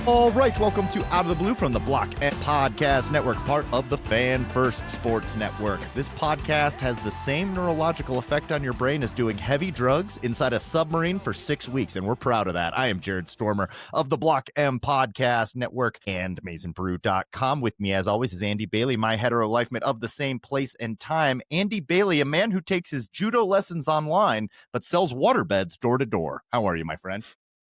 All right, welcome to Out of the Blue from the Block and Podcast Network, part of the Fan First Sports Network. This podcast has the same neurological effect on your brain as doing heavy drugs inside a submarine for 6 weeks, and we're proud of that. I am Jared Stormer of the Block M Podcast Network and AmazingBrew.com. With me, as always, is Andy Bailey, my hetero life mate of the same place and time. Andy Bailey, a man who takes his judo lessons online but sells waterbeds door to door. How are you, my friend?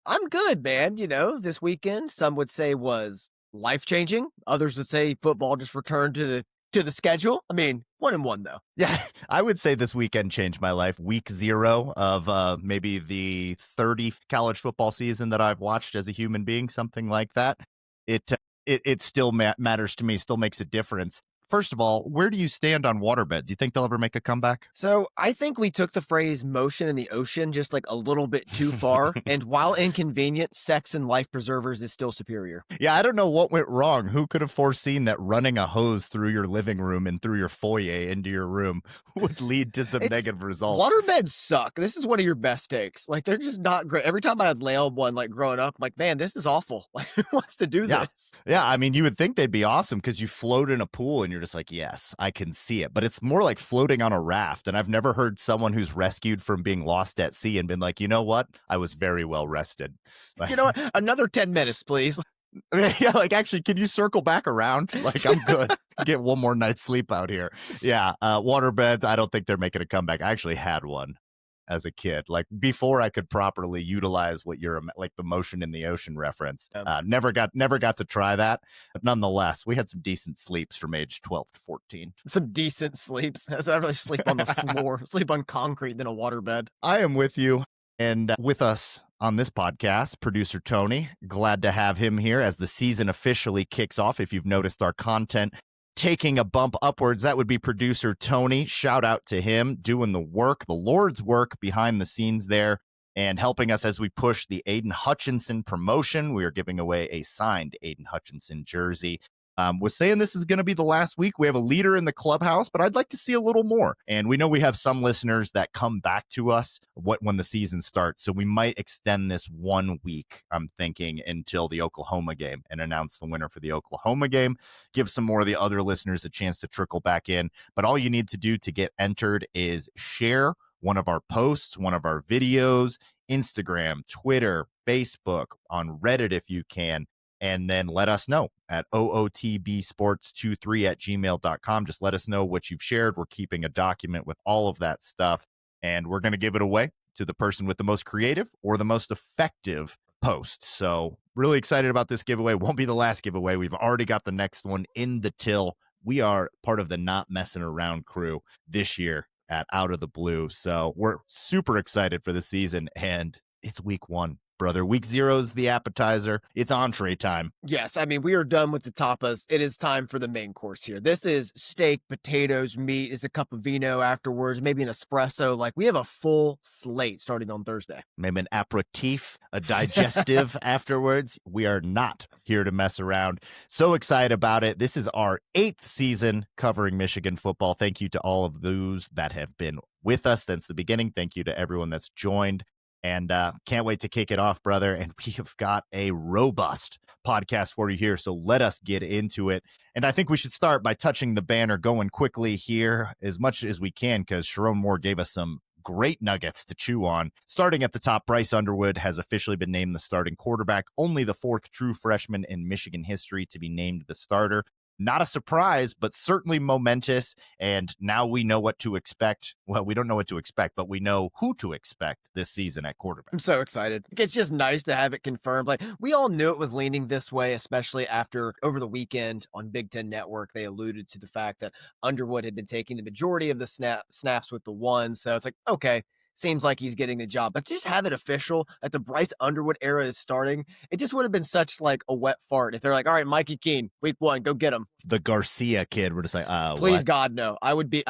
I'm good, man. You know, this weekend, some would say was life-changing. Others would say football just returned to the schedule. I mean, 1-1 though. Yeah, I would say this weekend changed my life. Week 0 of maybe the 30 college football season that I've watched as a human being, something like that. It still matters to me, still makes a difference. First of all, where do you stand on waterbeds? You think they'll ever make a comeback? So I think we took the phrase motion in the ocean just like a little bit too far. And while inconvenient, sex and life preservers is still superior. Yeah, I don't know what went wrong. Who could have foreseen that running a hose through your living room and through your foyer into your room would lead to some negative results? Waterbeds suck. This is one of your best takes. Like, they're just not great. Every time I'd lay on one, like growing up, I'm like, man, this is awful. Like, who wants to do this? Yeah, I mean, you would think they'd be awesome because you float in a pool and you're just like, yes, I can see it. But it's more like floating on a raft. And I've never heard someone who's rescued from being lost at sea and been like, you know what? I was very well rested. Like, you know what? Another 10 minutes, please. Yeah, like, actually, can you circle back around? Like, I'm good. Get one more night's sleep out here. Yeah, waterbeds, I don't think they're making a comeback. I actually had one as a kid, like before I could properly utilize what you're like the motion in the ocean reference. Never got to try that, but nonetheless, we had some decent sleeps from age 12 to 14. Some decent sleeps. I'd rather sleep on the floor, sleep on concrete than a waterbed. I am with you, and with us on this podcast, producer Tony. Glad to have him here as the season officially kicks off. If you've noticed our content taking a bump upwards, that would be producer Tony. Shout out to him doing the work, the Lord's work behind the scenes there and helping us as we push the Aidan Hutchinson promotion. We are giving away a signed Aidan Hutchinson jersey. Was saying this is going to be the last week. We have a leader in the clubhouse, but I'd like to see a little more. And we know we have some listeners that come back to us when the season starts. So we might extend this 1 week, I'm thinking, until the Oklahoma game and announce the winner for the Oklahoma game. Give some more of the other listeners a chance to trickle back in. But all you need to do to get entered is share one of our posts, one of our videos, Instagram, Twitter, Facebook, on Reddit if you can. And then let us know at ootbsports23@gmail.com. Just let us know what you've shared. We're keeping a document with all of that stuff. And we're going to give it away to the person with the most creative or the most effective post. So really excited about this giveaway. Won't be the last giveaway. We've already got the next one in the till. We are part of the Not Messing Around crew this year at Out of the Blue. So we're super excited for the season. And it's week 1. Brother, week 0 is the appetizer. It's entree time. Yes, I mean, we are done with the tapas. It is time for the main course here. This is steak, potatoes, meat, is a cup of vino afterwards, maybe an espresso. Like, we have a full slate starting on Thursday. Maybe an aperitif, a digestive afterwards. We are not here to mess around. So excited about it. This is our 8th season covering Michigan football. Thank you to all of those that have been with us since the beginning. Thank you to everyone that's joined. And can't wait to kick it off, brother. And we have got a robust podcast for you here. So let us get into it. And I think we should start by touching the banner, going quickly here as much as we can, because Sharon Moore gave us some great nuggets to chew on. Starting at the top, Bryce Underwood has officially been named the starting quarterback, only the 4th true freshman in Michigan history to be named the starter. Not a surprise, but certainly momentous. And now we know what to expect. Well, we don't know what to expect, but we know who to expect this season at quarterback. I'm so excited. It's just nice to have it confirmed. Like, we all knew it was leaning this way, especially after over the weekend on Big Ten Network, they alluded to the fact that Underwood had been taking the majority of the snaps with the one. So it's like, okay, seems like he's getting the job. But just have it official that the Bryce Underwood era is starting. It just would have been such like a wet fart if they're like, all right, Mikey Keene, week 1, go get him. The Garcia kid, we're just like, please, what? God, no. I would be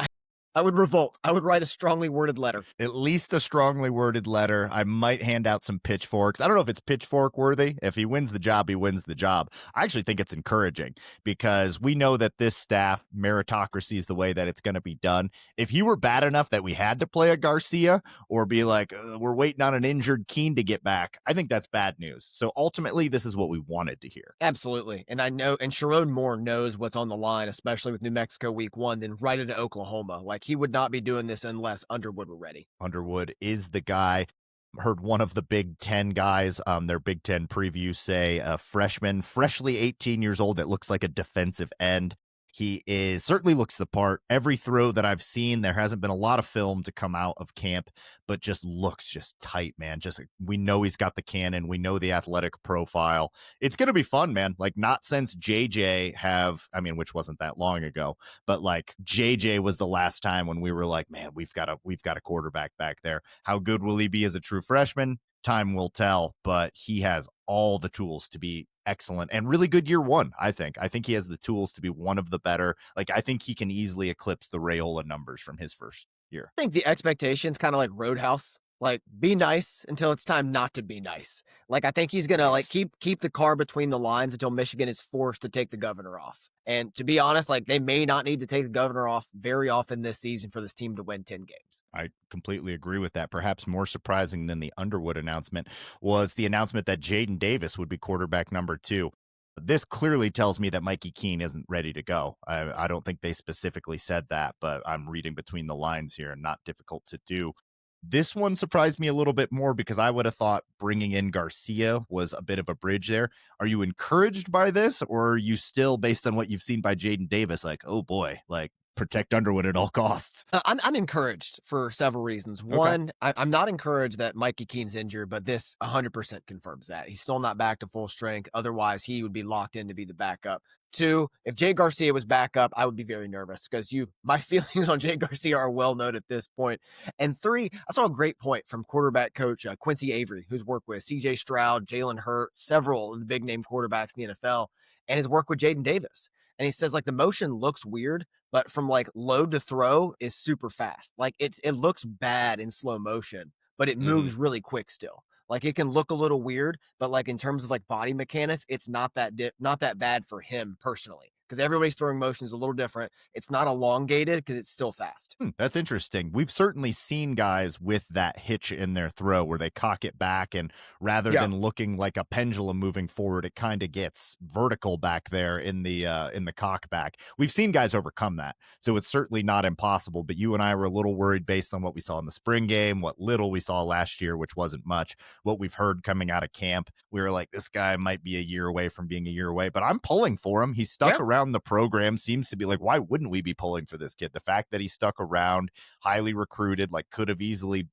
I would revolt. I would write a strongly worded letter. At least a strongly worded letter. I might hand out some pitchforks. I don't know if it's pitchfork worthy. If he wins the job, he wins the job. I actually think it's encouraging because we know that this staff, meritocracy is the way that it's going to be done. If he were bad enough that we had to play a Garcia or be like, we're waiting on an injured Keene to get back, I think that's bad news. So ultimately, this is what we wanted to hear. Absolutely. And I know, and Sherrod Moore knows what's on the line, especially with New Mexico week 1, then right into Oklahoma. Like, he would not be doing this unless Underwood were ready. Underwood is the guy. Heard one of the Big Ten guys on their Big Ten preview say a freshman, freshly 18 years old, that looks like a defensive end. He certainly looks the part. Every throw that I've seen, there hasn't been a lot of film to come out of camp, but just looks just tight, man. Just we know he's got the cannon. We know the athletic profile. It's going to be fun, man. Like, not since JJ which wasn't that long ago, but like JJ was the last time when we were like, man, we've got a quarterback back there. How good will he be as a true freshman? Time will tell, but he has all the tools to be excellent and really good year one. I think he has the tools to be one of the better. Like, I think he can easily eclipse the Rayola numbers from his first year. I think the expectation's kind of like Roadhouse. Like, be nice until it's time not to be nice. Like, I think he's gonna like keep the car between the lines until Michigan is forced to take the governor off. And to be honest, like, they may not need to take the governor off very often this season for this team to win 10 games. I completely agree with that. Perhaps more surprising than the Underwood announcement was the announcement that Jaden Davis would be quarterback number 2. This clearly tells me that Mikey Keene isn't ready to go. I don't think they specifically said that, but I'm reading between the lines here and not difficult to do. This one surprised me a little bit more because I would have thought bringing in Garcia was a bit of a bridge there. Are you encouraged by this, or are you still, based on what you've seen by Jaden Davis, like, oh boy, like, protect Underwood at all costs? I'm encouraged for several reasons. Okay. One, I'm not encouraged that Mikey Keene's injured, but this 100% confirms that. He's still not back to full strength. Otherwise, he would be locked in to be the backup. 2, if Jay Garcia was back up, I would be very nervous because my feelings on Jay Garcia are well known at this point. And 3, I saw a great point from quarterback coach Quincy Avery, who's worked with CJ Stroud, Jalen Hurts, several of the big name quarterbacks in the NFL, and his work with Jaden Davis. And he says, like, the motion looks weird, but from like load to throw is super fast. Like, it looks bad in slow motion, but it moves really quick still. Like, it can look a little weird, but like in terms of like body mechanics, it's not that bad for him personally. Because everybody's throwing motion is a little different. It's not elongated because it's still fast. That's interesting. We've certainly seen guys with that hitch in their throw where they cock it back, and rather than looking like a pendulum moving forward, it kind of gets vertical back there in the cock back. We've seen guys overcome that, so it's certainly not impossible. But you and I were a little worried based on what we saw in the spring game, what little we saw last year, which wasn't much. What we've heard coming out of camp, we were like, this guy might be a year away from being a year away. But I'm pulling for him. He's stuck around the program. Seems to be like, why wouldn't we be pulling for this kid? The fact that he stuck around, highly recruited, like, could have easily,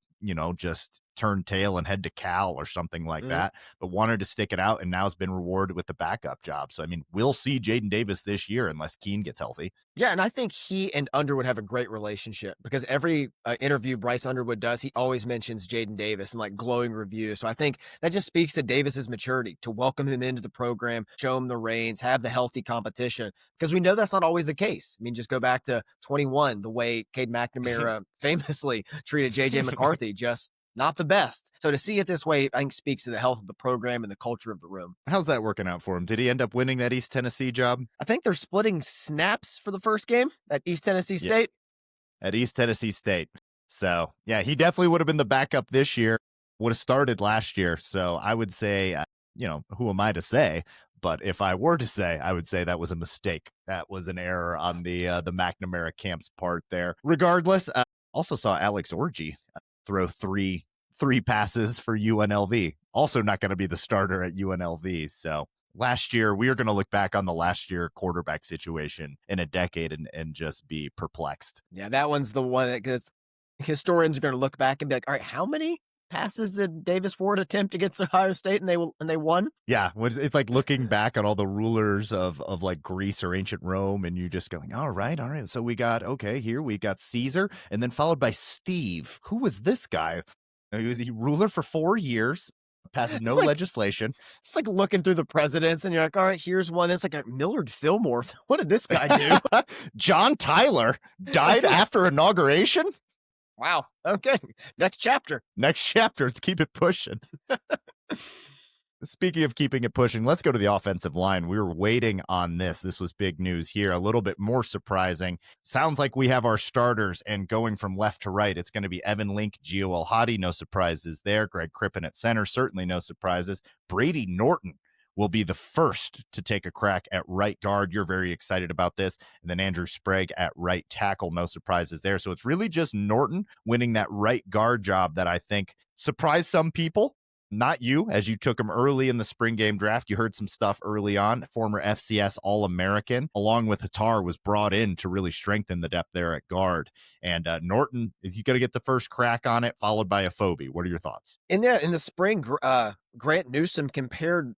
just turned tail and head to Cal or something like that, but wanted to stick it out, and now has been rewarded with the backup job. So, I mean, we'll see Jaden Davis this year unless Keene gets healthy. Yeah, and I think he and Underwood have a great relationship because every interview Bryce Underwood does, he always mentions Jaden Davis and like glowing reviews. So I think that just speaks to Davis's maturity to welcome him into the program, show him the reins, have the healthy competition, because we know that's not always the case. I mean, just go back to 21, the way Cade McNamara famously treated JJ McCarthy, just not the best. So to see it this way, I think speaks to the health of the program and the culture of the room. How's that working out for him? Did he end up winning that East Tennessee job? I think they're splitting snaps for the first game at East Tennessee State. At East Tennessee State. So, yeah, he definitely would have been the backup this year, would have started last year. So I would say, who am I to say? But if I were to say, I would say that was a mistake. That was an error on the McNamara camp's part there. Regardless, also saw Alex Orji throw three passes for UNLV. Also not going to be the starter at UNLV. So last year, we are going to look back on the last year quarterback situation in a decade and just be perplexed. Yeah, that one's the one that historians are going to look back and be like, all right, how many passes did Davis Ward attempt against Ohio State and they won? Yeah, it's like looking back on all the rulers of like Greece or ancient Rome, and you're just going, all right. So we got Caesar, and then followed by Steve. Who was this guy? He was a ruler for 4 years. passes It's no like legislation. it's like looking through the presidents, and you're like, all right, here's one that's like a Millard Fillmore. What did this guy do? John Tyler It's died like, after inauguration. wow. Okay, next chapter. Next chapter. Let's keep it pushing. Speaking of keeping it pushing, let's go to the offensive line. We were waiting on this. This was big news here. A little bit more surprising. Sounds like we have our starters, and going from left to right, it's going to be Evan Link, Gio El-Hadi. No surprises there. Greg Crippen at center. Certainly no surprises. Brady Norton will be the first to take a crack at right guard. You're very excited about this. And then Andrew Sprague at right tackle. No surprises there. So it's really just Norton winning that right guard job that I think surprised some people. Not you, as you took him early in the spring game draft. You heard some stuff early on. Former FCS All-American, along with Hattar, was brought in to really strengthen the depth there at guard. And Norton, is he going to get the first crack on it, followed by Afobe? What are your thoughts? In the spring, Grant Newsome compared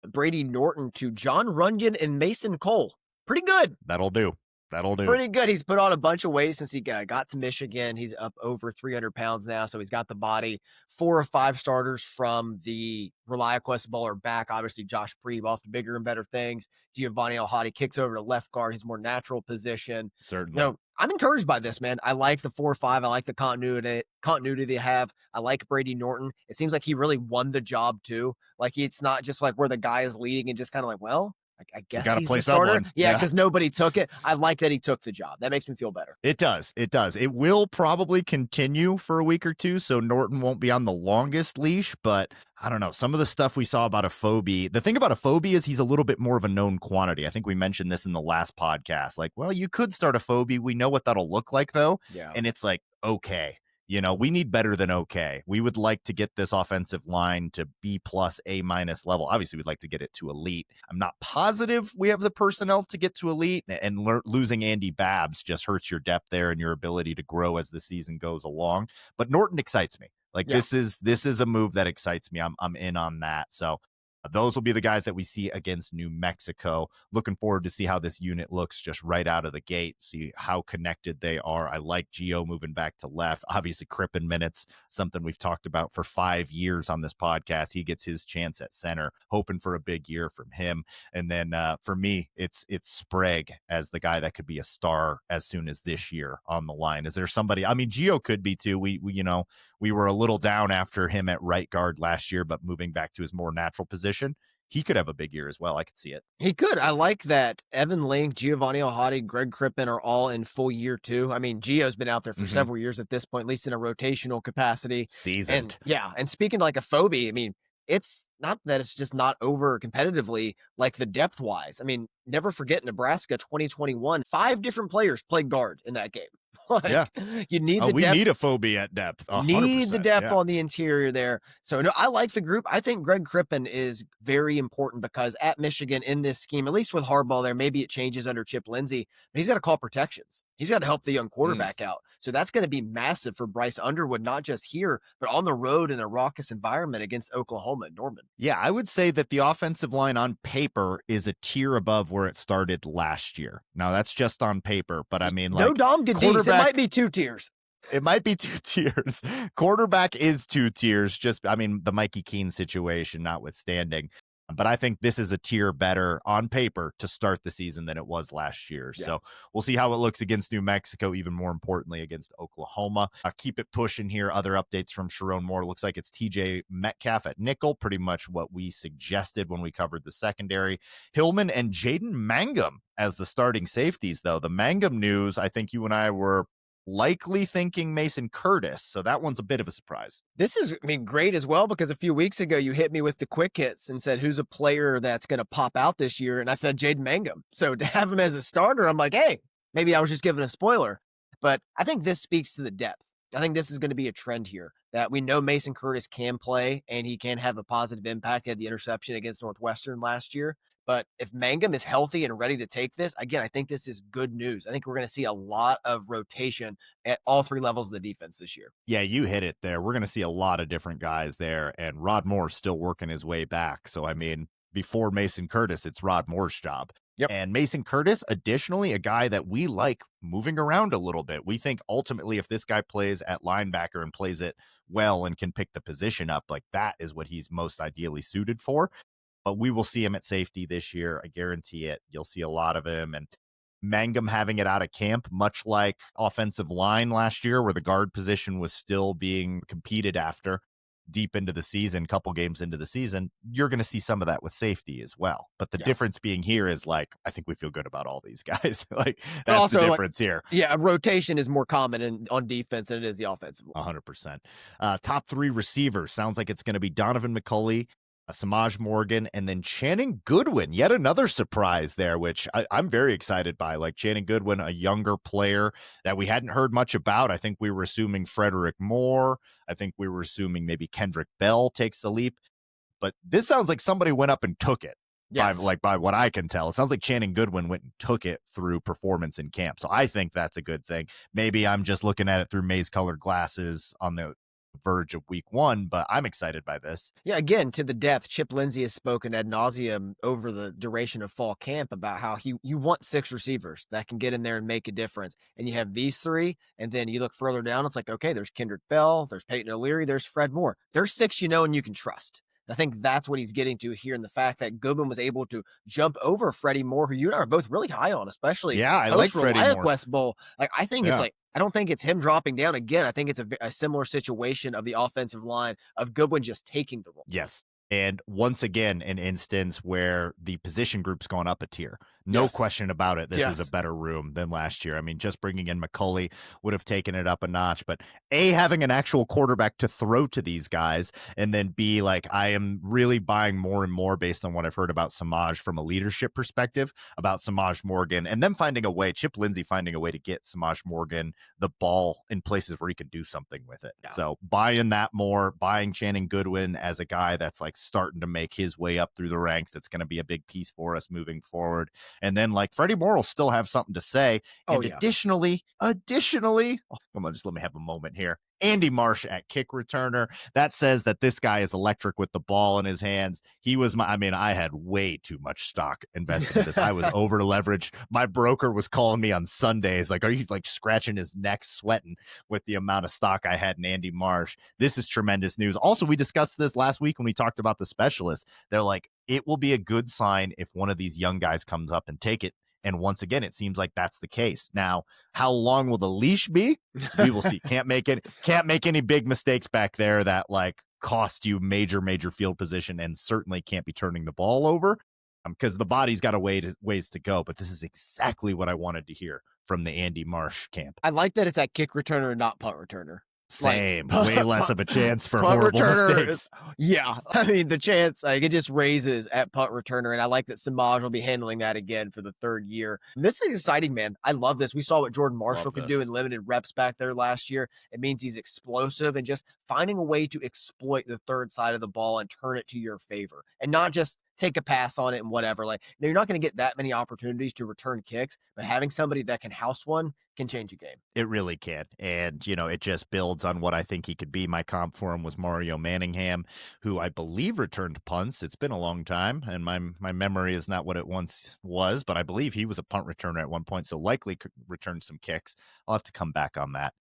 Brady Norton to John Runyon and Mason Cole. Pretty good. That'll do. That'll do. Pretty good. He's put on a bunch of weight since he got to Michigan. He's up over 300 pounds now, so he's got the body. 4 or 5 starters from the ReliaQuest Bowler back. Obviously, Josh Preeb off the bigger and better things. Giovanni El-Hadi kicks over to left guard, his more natural position. Certainly. No, I'm encouraged by this, man. I like the 4-5. I like the continuity they have. I like Brady Norton. It seems like he really won the job too. Like it's not just like where the guy is leading and just kind of like, well, I guess gotta he's play the starter. someone. Yeah, Yeah. because nobody took it. I like that he took the job. That makes me feel better. It does. It does. It will probably continue for a week or two, so Norton won't be on the longest leash, but I don't know. Some of the stuff we saw about Afobe, the thing about Afobe is he's a little bit more of a known quantity. I think we mentioned this in the last podcast. Like, well, you could start Afobe. We know what that'll look like, though. Yeah. And it's like, okay. You know, we need better than okay. We would like to get this offensive line to B plus A minus level. Obviously, we'd like to get it to elite. I'm not positive we have the personnel to get to elite, and losing Andy Babs just hurts your depth there and your ability to grow as the season goes along. But Norton excites me. Like Yeah. this is a move that excites me. I'm in on that. So those will be the guys that we see against New Mexico. Looking forward to see how this unit looks just right out of the gate, see how connected they are. I like Gio moving back to left. Obviously, Crippen minutes, something we've talked about for 5 years on this podcast. He gets his chance at center, hoping for a big year from him. And then for me, it's Sprague as the guy that could be a star as soon as this year on the line. Is there somebody? I mean, Gio could be too. We were a little down after him at right guard last year, but moving back to his more natural position, he could have a big year as well. I could see it. He could. I like that Evan Link, Giovanni El-Hadi, Greg Crippen are all in full year too. I mean, Gio's been out there for several years at this point, at least in a rotational capacity. Seasoned. And speaking like Afobe, I mean, it's not that it's just not over competitively, like the depth wise. I mean, never forget Nebraska 2021, 5 different players played guard in that game. Yeah. You need the we depth. need a Phobie at depth. 100%. Need the depth Yeah. on the interior there. So no, I like the group. I think Greg Crippen is very important because at Michigan in this scheme, at least with Harbaugh there, maybe it changes under Chip Lindsey, but he's got to call protections. He's got to help the young quarterback out. So that's going to be massive for Bryce Underwood, not just here, but on the road in a raucous environment against Oklahoma and Norman. Yeah, I would say that the offensive line on paper is a tier above where it started last year. Now that's just on paper, but I mean, like, no Dom Gadis, it might be 2 tiers. It might be 2 tiers. Quarterback is 2 tiers. Just, I mean, the Mikey Keene situation notwithstanding. But I think this is a tier better on paper to start the season than it was last year. Yeah. So we'll see how it looks against New Mexico, even more importantly against Oklahoma. Keep it pushing here. Other updates from Sharon Moore. Looks like it's TJ Metcalf at nickel, pretty much what we suggested when we covered the secondary. Hillman and Jaden Mangum as the starting safeties, though. The Mangum news, I think you and I were likely thinking Mason Curtis. So that one's a bit of a surprise. This is, I mean, great as well, because a few weeks ago you hit me with the quick hits and said, who's a player that's going to pop out this year? And I said, Jaden Mangum. So to have him as a starter, I'm like, hey, maybe I was just giving a spoiler. But I think this speaks to the depth. I think this is going to be a trend here that we know Mason Curtis can play and he can have a positive impact. He had the interception against Northwestern last year. But if Mangum is healthy and ready to take this, again, I think this is good news. I think we're going to see a lot of rotation at all 3 levels of the defense this year. Yeah, you hit it there. We're going to see a lot of different guys there, and Rod Moore's still working his way back. So, I mean, before Mason Curtis, it's Rod Moore's job. Yep. And Mason Curtis, additionally, a guy that we like moving around a little bit. We think ultimately, if this guy plays at linebacker and plays it well and can pick the position up, like that is what he's most ideally suited for. But we will see him at safety this year. I guarantee it. You'll see a lot of him. And Mangum having it out of camp, much like offensive line last year, where the guard position was still being competed after deep into the season, couple games into the season, you're going to see some of that with safety as well. But the Yeah. difference being here is like, I think we feel good about all these guys. Like, But that's the also, like, difference here. yeah, rotation is more common on defense than it is the offensive line. 100%. Top three receivers. Sounds like it's going to be Donovan McCulley, Samaj Morgan, and then Channing Goodwin. Yet another surprise there, which I'm very excited by. Like Channing Goodwin, a younger player that we hadn't heard much about. I think we were assuming Frederick Moore. I think we were assuming maybe Kendrick Bell takes the leap. But this sounds like somebody went up and took it. Yes. By what I can tell, it sounds like Channing Goodwin went and took it through performance in camp. So I think that's a good thing. Maybe I'm just looking at it through maize-colored glasses on the verge of week one, but I'm excited by this. Yeah, again, to the depth, Chip Lindsey has spoken ad nauseum over the duration of fall camp about how you want 6 receivers that can get in there and make a difference. And you have these 3, and then you look further down, it's like, okay, there's Kendrick Bell, there's Peyton O'Leary, there's Fred Moore. There's 6 you know and you can trust. I think that's what he's getting to here in the fact that Goodwin was able to jump over Freddie Moore, who you and I are both really high on, especially Yeah, I like Freddie Moore. West Bowl. Like, I think it's Yeah. like, I don't think it's him dropping down again. I think it's a similar situation of the offensive line of Goodwin just taking the role. Yes. And once again, an instance where the position group's gone up a tier. No Yes. question about it. This is Yes. a better room than last year. I mean, just bringing in McCulley would have taken it up a notch. But A, having an actual quarterback to throw to these guys, and then B, like, I am really buying more and more based on what I've heard about Samaj from a leadership perspective, about Samaj Morgan, and them finding a way, Chip Lindsey finding a way to get Samaj Morgan the ball in places where he can do something with it. Yeah. So buying that more, buying Channing Goodwin as a guy that's like starting to make his way up through the ranks. That's going to be a big piece for us moving forward. And then like Freddie Moore will still have something to say. Oh, And yeah. additionally, come on, just let me have a moment here. Andy Marsh at kick returner. That says that this guy is electric with the ball in his hands. He was I had way too much stock invested in this. I was over leveraged. My broker was calling me on Sundays. Like, are you like scratching his neck, sweating with the amount of stock I had in Andy Marsh? This is tremendous news. Also, we discussed this last week when we talked about the specialists. They're like, it will be a good sign if one of these young guys comes up and take it. And once again, it seems like that's the case. Now, how long will the leash be? We will see. Can't make any big mistakes back there that like cost you major field position, and certainly can't be turning the ball over because the body's got ways to go. But this is exactly what I wanted to hear from the Andy Marsh camp. I like that it's at kick returner and not punt returner. Same. Like, way less of a chance for punt horrible returner mistakes. Yeah. I mean, the chance, like, it just raises at punt returner. And I like that Samaj will be handling that again for the 3rd year. And this is exciting, man. I love this. We saw what Jordan Marshall could do in limited reps back there last year. It means he's explosive and just finding a way to exploit the third side of the ball and turn it to your favor and not just take a pass on it and whatever. Like, you're not going to get that many opportunities to return kicks, but having somebody that can house one can change a game. It really can. And, it just builds on what I think he could be. My comp for him was Mario Manningham, who I believe returned punts. It's been a long time, and my memory is not what it once was, but I believe he was a punt returner at one point, so likely could return some kicks. I'll have to come back on that.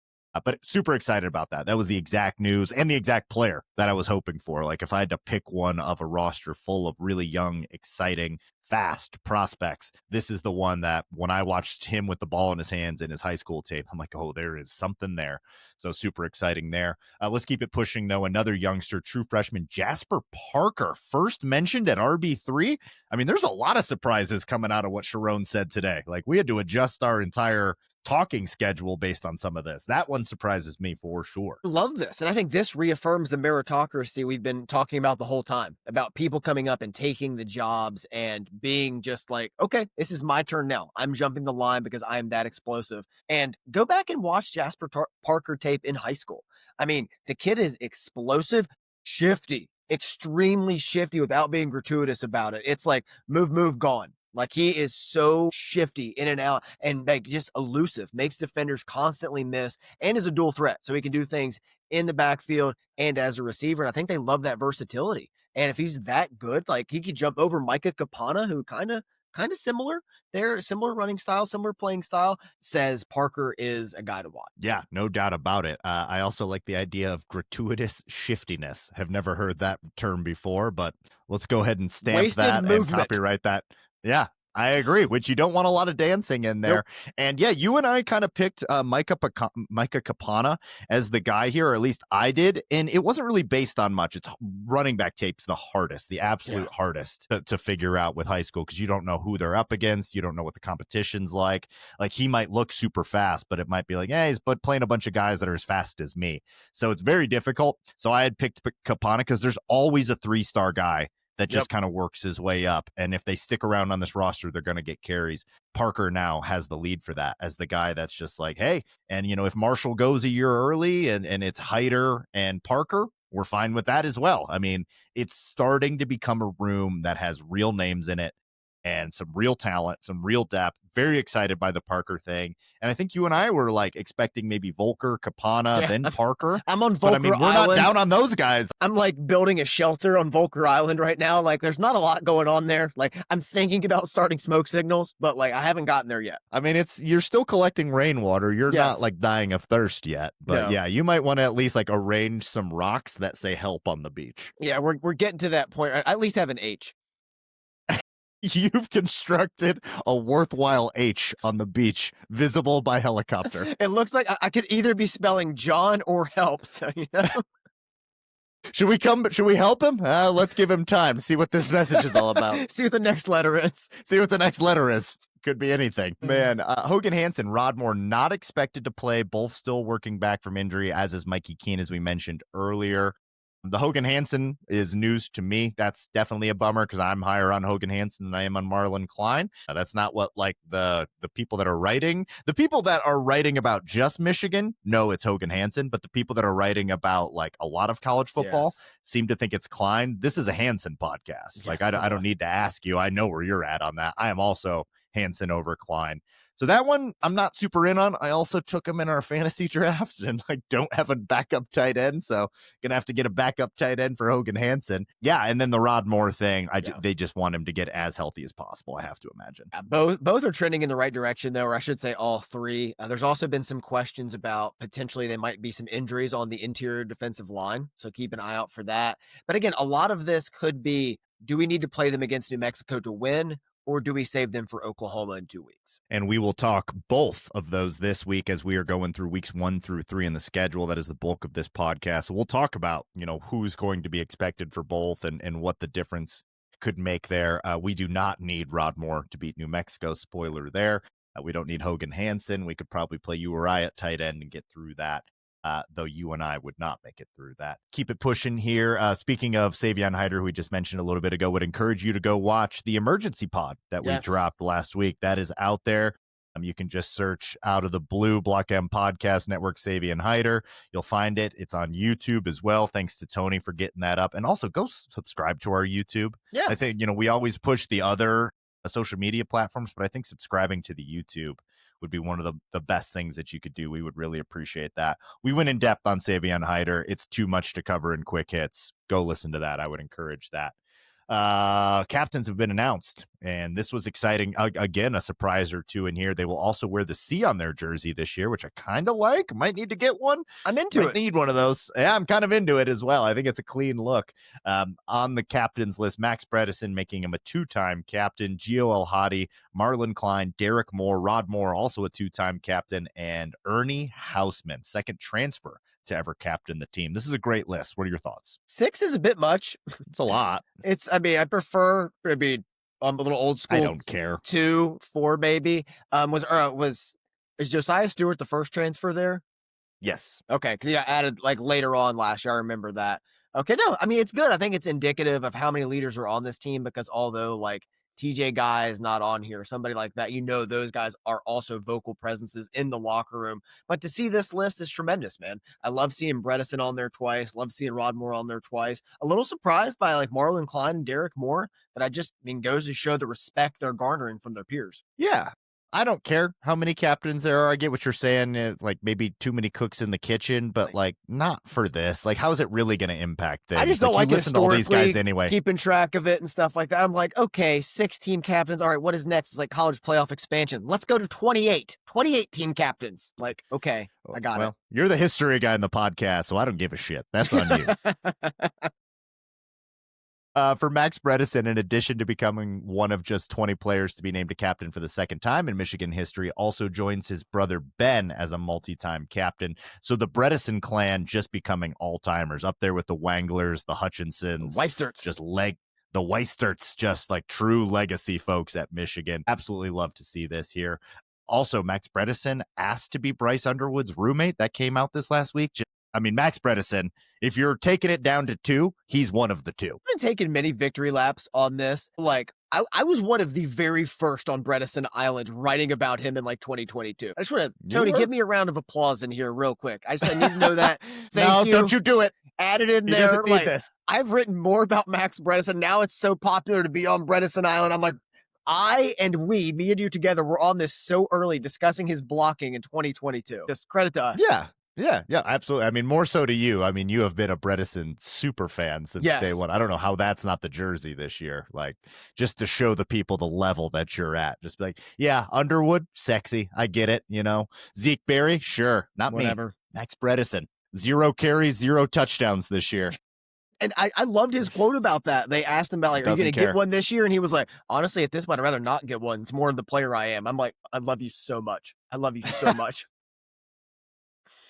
But super excited about that. That was the exact news and the exact player that I was hoping for. Like if I had to pick one of a roster full of really young, exciting, fast prospects, this is the one that when I watched him with the ball in his hands in his high school tape, I'm like, oh, there is something there. So super exciting there. Let's keep it pushing, though. Another youngster, true freshman, Jasper Parker, first mentioned at RB3. I mean, there's a lot of surprises coming out of what Sharon said today. Like we had to adjust our entire talking schedule based on some of this. That one surprises me for sure. Love this. And I think this reaffirms the meritocracy we've been talking about the whole time, about people coming up and taking the jobs and being just like, okay, this is my turn now. I'm jumping the line because I am that explosive. And go back and watch Jasper Parker tape in high school. I mean, the kid is explosive, shifty, extremely shifty without being gratuitous about it. It's like move, gone. Like he is so shifty in and out and like just elusive, makes defenders constantly miss, and is a dual threat. So he can do things in the backfield and as a receiver. And I think they love that versatility. And if he's that good, like he could jump over Micah Kapana, who kind of kind of similar. They're similar running style, similar playing style, says Parker is a guy to watch. Yeah, no doubt about it. I also like the idea of gratuitous shiftiness. Have never heard that term before, but let's go ahead and stamp Wasted that and movement. copyright that. Yeah, I agree, which you don't want a lot of dancing in Nope. there. And yeah, you and I kind of picked Micah Capana as the guy here, or at least I did. And it wasn't really based on much. It's running back tape's the hardest, the absolute hardest to figure out with high school because you don't know who they're up against. You don't know what the competition's like. Like he might look super fast, but it might be like, yeah, he's but playing a bunch of guys that are as fast as me. So it's very difficult. So I had picked Capana because there's always a 3-star guy that just kind of works his way up. And if they stick around on this roster, they're going to get carries. Parker now has the lead for that as the guy that's just like, hey, and if Marshall goes a year early and it's Hyder and Parker, we're fine with that as well. I mean, it's starting to become a room that has real names in it and some real talent, some real depth. Very excited by the Parker thing. And I think you and I were like expecting maybe Volker, Capana, then Parker. I'm on Volker but I mean, we're Island. not down on those guys. I'm like building a shelter on Volker Island right now. Like there's not a lot going on there. Like I'm thinking about starting smoke signals, but like I haven't gotten there yet. I mean, you're still collecting rainwater. You're not like dying of thirst yet. But yeah, you might want to at least like arrange some rocks that say help on the beach. Yeah, we're getting to that point. I at least have an H. You've constructed a worthwhile H on the beach, visible by helicopter. It looks like I could either be spelling John or help. So, Should we help him? Let's give him time. See what this message is all about. See what the next letter is. See what the next letter is. Could be anything. Man, Hogan Hansen, Rodmore, not expected to play. Both still working back from injury, as is Mikey Keene, as we mentioned earlier. The Hogan Hansen is news to me. That's definitely a bummer because I'm higher on Hogan Hansen than I am on Marlon Klein. That's not what like the people that are writing. The people that are writing about just Michigan know it's Hogan Hansen, but the people that are writing about like a lot of college football seem to think it's Klein. This is a Hansen podcast. Like I don't need to ask you. I know where you're at on that. I am also Hansen over Klein. So that one I'm not super in on. I also took him in our fantasy draft and like don't have a backup tight end. So gonna have to get a backup tight end for Hogan Hansen. Yeah, and then the Rod Moore thing, they just want him to get as healthy as possible, I have to imagine. Both are trending in the right direction, though, or I should say all three. There's also been some questions about potentially there might be some injuries on the interior defensive line. So keep an eye out for that. But again, a lot of this could be, do we need to play them against New Mexico to win? Or do we save them for Oklahoma in 2 weeks? And we will talk both of those this week as we are going through weeks 1 through 3 in the schedule. That is the bulk of this podcast. So we'll talk about, who's going to be expected for both and what the difference could make there. We do not need Rod Moore to beat New Mexico. Spoiler there. We don't need Hogan Hansen. We could probably play URI at tight end and get through that. Though you and I would not make it through that. Keep it pushing here. Speaking of Savion Hyder, who we just mentioned a little bit ago, would encourage you to go watch the emergency pod that we dropped last week. That is out there. You can just search Out of the Blue Block M Podcast Network, Savion Hyder. You'll find it. It's on YouTube as well. Thanks to Tony for getting that up. And also go subscribe to our YouTube. Yes. I think, we always push the other social media platforms, but I think subscribing to the YouTube would be one of the best things that you could do. We would really appreciate that. We went in depth on Savion Hyder. It's too much to cover in quick hits. Go listen to that. I would encourage that. Captains have been announced, and this was exciting. Again, a surprise or two in here. They will also wear the C on their jersey this year, which I kind of like. Might need to get one. I'm into it. Need one of those. Yeah, I'm kind of into it as well. I think it's a clean look. On the captains list, Max Bredesen making him a 2-time captain, Gio El Hadi, Marlon Klein, Derek Moore, Rod Moore, also a 2-time captain, and Ernie Hausman, second transfer to ever captain the team. This is a great list. What are your thoughts? 6 is a bit much. It's a lot. I prefer, I'm a little old school. I don't care. 2, 4, maybe. Is Josiah Stewart the first transfer there? Yes. Okay, because he got added like later on last year. I remember that. Okay, no, I mean, it's good. I think it's indicative of how many leaders are on this team because although like TJ Guy is not on here, somebody like that, those guys are also vocal presences in the locker room. But to see this list is tremendous, man. I love seeing Bredesen on there twice. Love seeing Rod Moore on there twice. A little surprised by like Marlon Klein and Derek Moore, but goes to show the respect they're garnering from their peers. Yeah. I don't care how many captains there are. I get what you're saying. Like maybe too many cooks in the kitchen, but Like, like not for this. Like, how is it really going to impact I just things? don't Like, you like listen to all these guys historically anyway. keeping track of it and stuff like that. I'm like, okay, 6 team captains. All right, what is next? It's like college playoff expansion. Let's go to 28. 28 team captains. Like, okay, I got Well, you're the history guy in the podcast, so I don't give a shit. That's on you. it. For Max Bredesen, in addition to becoming one of just 20 players to be named a captain for the second time in Michigan history, also joins his brother Ben as a multi-time captain. So the Bredesen clan just becoming all-timers, up there with the Wanglers, the Hutchinsons, Weisterts. the Weisterts, just like true legacy folks at Michigan. Absolutely love to see this here. Also, Max Bredesen asked to be Bryce Underwood's roommate. That came out this last week. I mean, Max Bredesen, if you're taking it down to 2, he's one of the 2. I've been taking many victory laps on this. Like, I was one of the very first on Bredesen Island writing about him in like 2022. I just want to, Tony, give me a round of applause in here real quick. I need to know that. Thank you. No, don't you do it. Add it in He there. doesn't need Like, this. I've written more about Max Bredesen. Now it's so popular to be on Bredesen Island. I'm like, me and you together, were on this so early discussing his blocking in 2022. Just credit to us. Yeah, absolutely. I mean, more so to you. I mean, you have been a Bredesen super fan since day one. I don't know how that's not the jersey this year. Like, just to show the people the level that you're at. Just be like, yeah, Underwood, sexy. I get it. Zeke Berry, sure. Not Whatever. me. Max Bredesen, 0 carries, 0 touchdowns this year. And I loved his quote about that. They asked him about, like, are you going to get one this year? And he was like, honestly, at this point, I'd rather not get one. It's more the player I am. I'm like, I love you so much. I love you so much.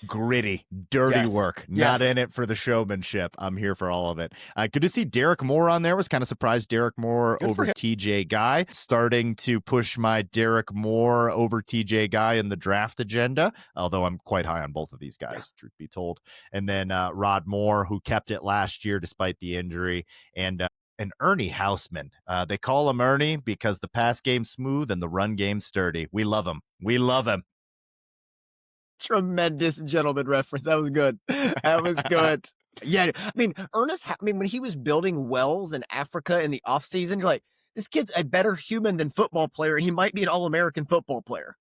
Gritty, dirty work. Not in it for the showmanship. I'm here for all of it. Good to see Derek Moore on there. Was kind of surprised Derek Moore over TJ Guy. Starting to push my Derek Moore over TJ Guy in the draft agenda, although I'm quite high on both of these guys, truth be told. And then Rod Moore, who kept it last year despite the injury, and Ernie Houseman. They call him Ernie because the pass game's smooth and the run game's sturdy. We love him. We love him. Tremendous gentleman reference. That was good. That was good. Yeah. I mean, when he was building wells in Africa in the offseason, you're like, this kid's a better human than football player, and he might be an All-American football player.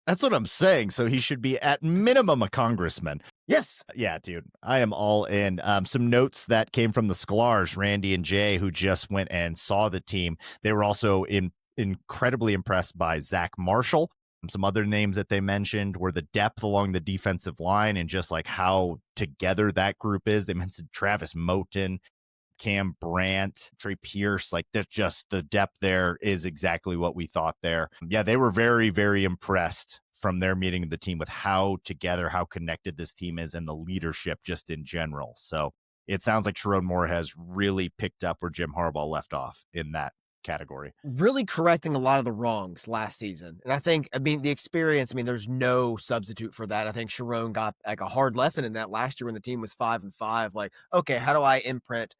That's what I'm saying. So he should be at minimum a congressman. Yes. Yeah, dude. I am all in. Some notes that came from the Sklar's, Randy and Jay, who just went and saw the team. They were also incredibly impressed by Zach Marshall. Some other names that they mentioned were the depth along the defensive line and just like how together that group is. They mentioned Travis Moten, Cam Brandt, Trey Pierce. Like, that's just the depth there is exactly what we thought there. Yeah, they were very, very impressed from their meeting of the team with how connected this team is and the leadership just in general. So it sounds like Sherrone Moore has really picked up where Jim Harbaugh left off in that category. Really correcting a lot of the wrongs last season. And the experience, there's no substitute for that. I think Sherrone got like a hard lesson in that last year when the team was 5-5. Like, okay, how do I imprint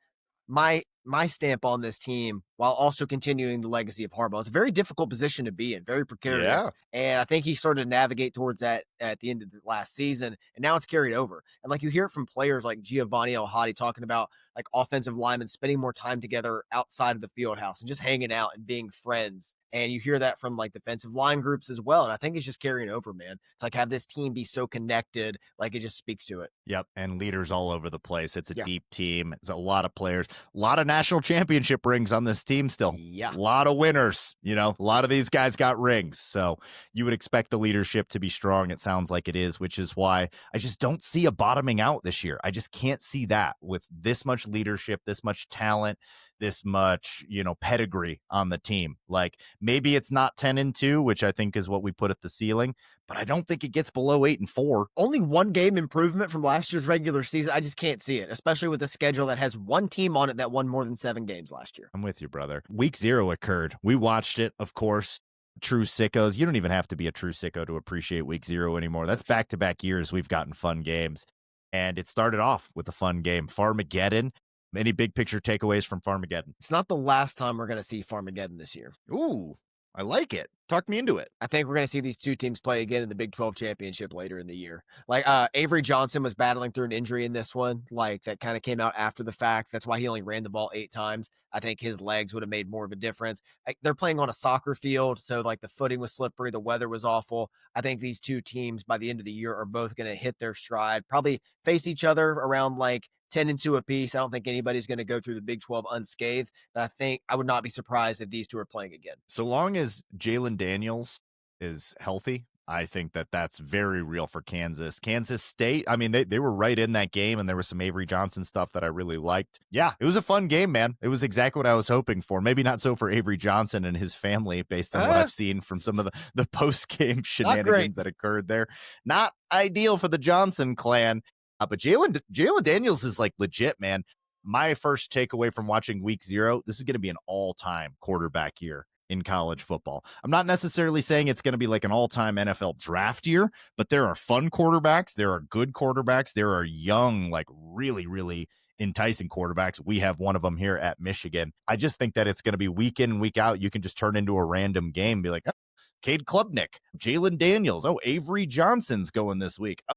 my stamp on this team while also continuing the legacy of Harbaugh? It's a very difficult position to be in, very precarious. Yeah. And I think he started to navigate towards that at the end of the last season, and now it's carried over. And like, you hear it from players like Giovanni El-Hadi talking about like offensive linemen spending more time together outside of the field house and just hanging out and being friends. And you hear that from like defensive line groups as well. And I think it's just carrying over, man. It's like, have this team be so connected, like it just speaks to it. Yep. And leaders all over the place. It's a deep team. It's a lot of players, a lot of national championship rings on this team still. Yeah. A lot of winners. A lot of these guys got rings. So you would expect the leadership to be strong. It sounds like it is, which is why I just don't see a bottoming out this year. I just can't see that with this much leadership, this much talent, this much, pedigree on the team. Like, maybe it's not 10-2, which I think is what we put at the ceiling, but I don't think it gets below 8-4. Only one game improvement from last year's regular season. I just can't see it, especially with a schedule that has one team on it that won more than 7 games last year. I'm with you, brother. Week 0 occurred. We watched it, of course. True sickos. You don't even have to be a true sicko to appreciate week 0 anymore. That's back-to-back years we've gotten fun games. And it started off with a fun game. Farmageddon. Any big picture takeaways from Farmageddon? It's not the last time we're going to see Farmageddon this year. Ooh. I like it. Talk me into it. I think we're going to see these two teams play again in the Big 12 championship later in the year. Like Avery Johnson was battling through an injury in this one, like that kind of came out after the fact. That's why he only ran the ball 8 times. I think his legs would have made more of a difference. Like, they're playing on a soccer field, so like the footing was slippery, the weather was awful. I think these two teams by the end of the year are both going to hit their stride, probably face each other around like 10-2 apiece. I don't think anybody's going to go through the Big 12 unscathed. But I think I would not be surprised if these two are playing again. So long as Jalen Daniels is healthy, I think that that's very real for Kansas. Kansas State, I mean, they were right in that game, and there was some Avery Johnson stuff that I really liked. Yeah, it was a fun game, man. It was exactly what I was hoping for. Maybe not so for Avery Johnson and his family, based on what I've seen from some of the post-game shenanigans that occurred there. Not ideal for the Johnson clan. But Jalen Daniels is like legit, man. My first takeaway from watching week 0, this is going to be an all-time quarterback year in college football. I'm not necessarily saying it's going to be like an all-time NFL draft year, but there are fun quarterbacks. There are good quarterbacks. There are young, like really, really enticing quarterbacks. We have one of them here at Michigan. I just think that it's going to be week in and week out. You can just turn into a random game, be like, oh, Cade Klubnik, Jalen Daniels. Oh, Avery Johnson's going this week. Oh,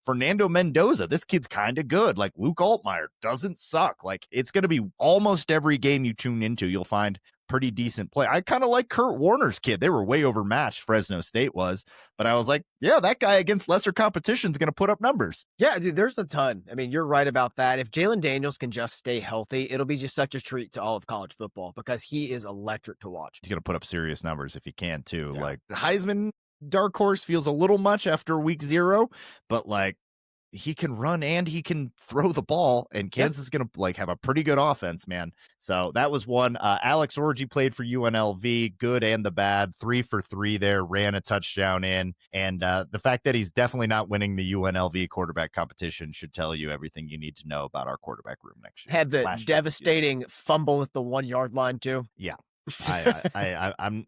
Fernando Mendoza, this kid's kind of good. Like Luke Altmaier doesn't suck. Like it's going to be almost every game you tune into, you'll find pretty decent play. I kind of like Kurt Warner's kid. They were way overmatched, Fresno State was, but I was like, yeah, that guy against lesser competition is going to put up numbers. Yeah, dude, there's a ton. I mean, you're right about that. If Jalen Daniels can just stay healthy, it'll be just such a treat to all of college football because he is electric to watch. He's going to put up serious numbers if he can too. Yeah. Like Heisman dark horse feels a little much after week 0, but like he can run and he can throw the ball, and Kansas is going to like have a pretty good offense, man. So that was one. Alex Orji played for UNLV, good and the bad, 3 for 3 there, ran a touchdown in. And the fact that he's definitely not winning the UNLV quarterback competition should tell you everything you need to know about our quarterback room next year. Had the devastating fumble at the 1-yard line too. Yeah. I'm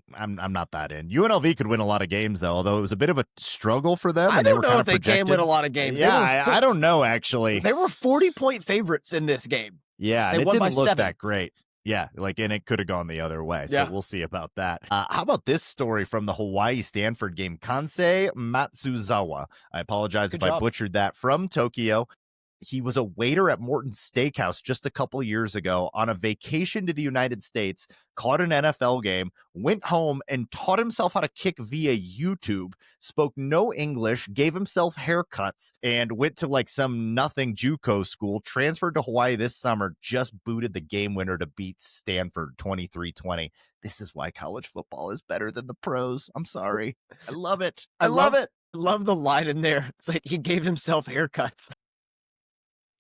not that in. UNLV could win a lot of games though, although it was a bit of a struggle for them. I don't know if they can win a lot of games. Yeah, I don't know actually. They were 40-point favorites in this game. Yeah, and it didn't look that great. Yeah, like, and it could have gone the other way. So we'll see about that. How about this story from the Hawaii-Stanford game? Kansei Matsuzawa. I apologize if I butchered that, from Tokyo. He was a waiter at Morton's Steakhouse just a couple years ago on a vacation to the United States, caught an NFL game, went home and taught himself how to kick via YouTube, spoke no English, gave himself haircuts, and went to like some nothing JUCO school, transferred to Hawaii this summer, just booted the game winner to beat Stanford 23-20. This is why college football is better than the pros. I'm sorry. I love it. I love it. I love the line in there. It's like he gave himself haircuts.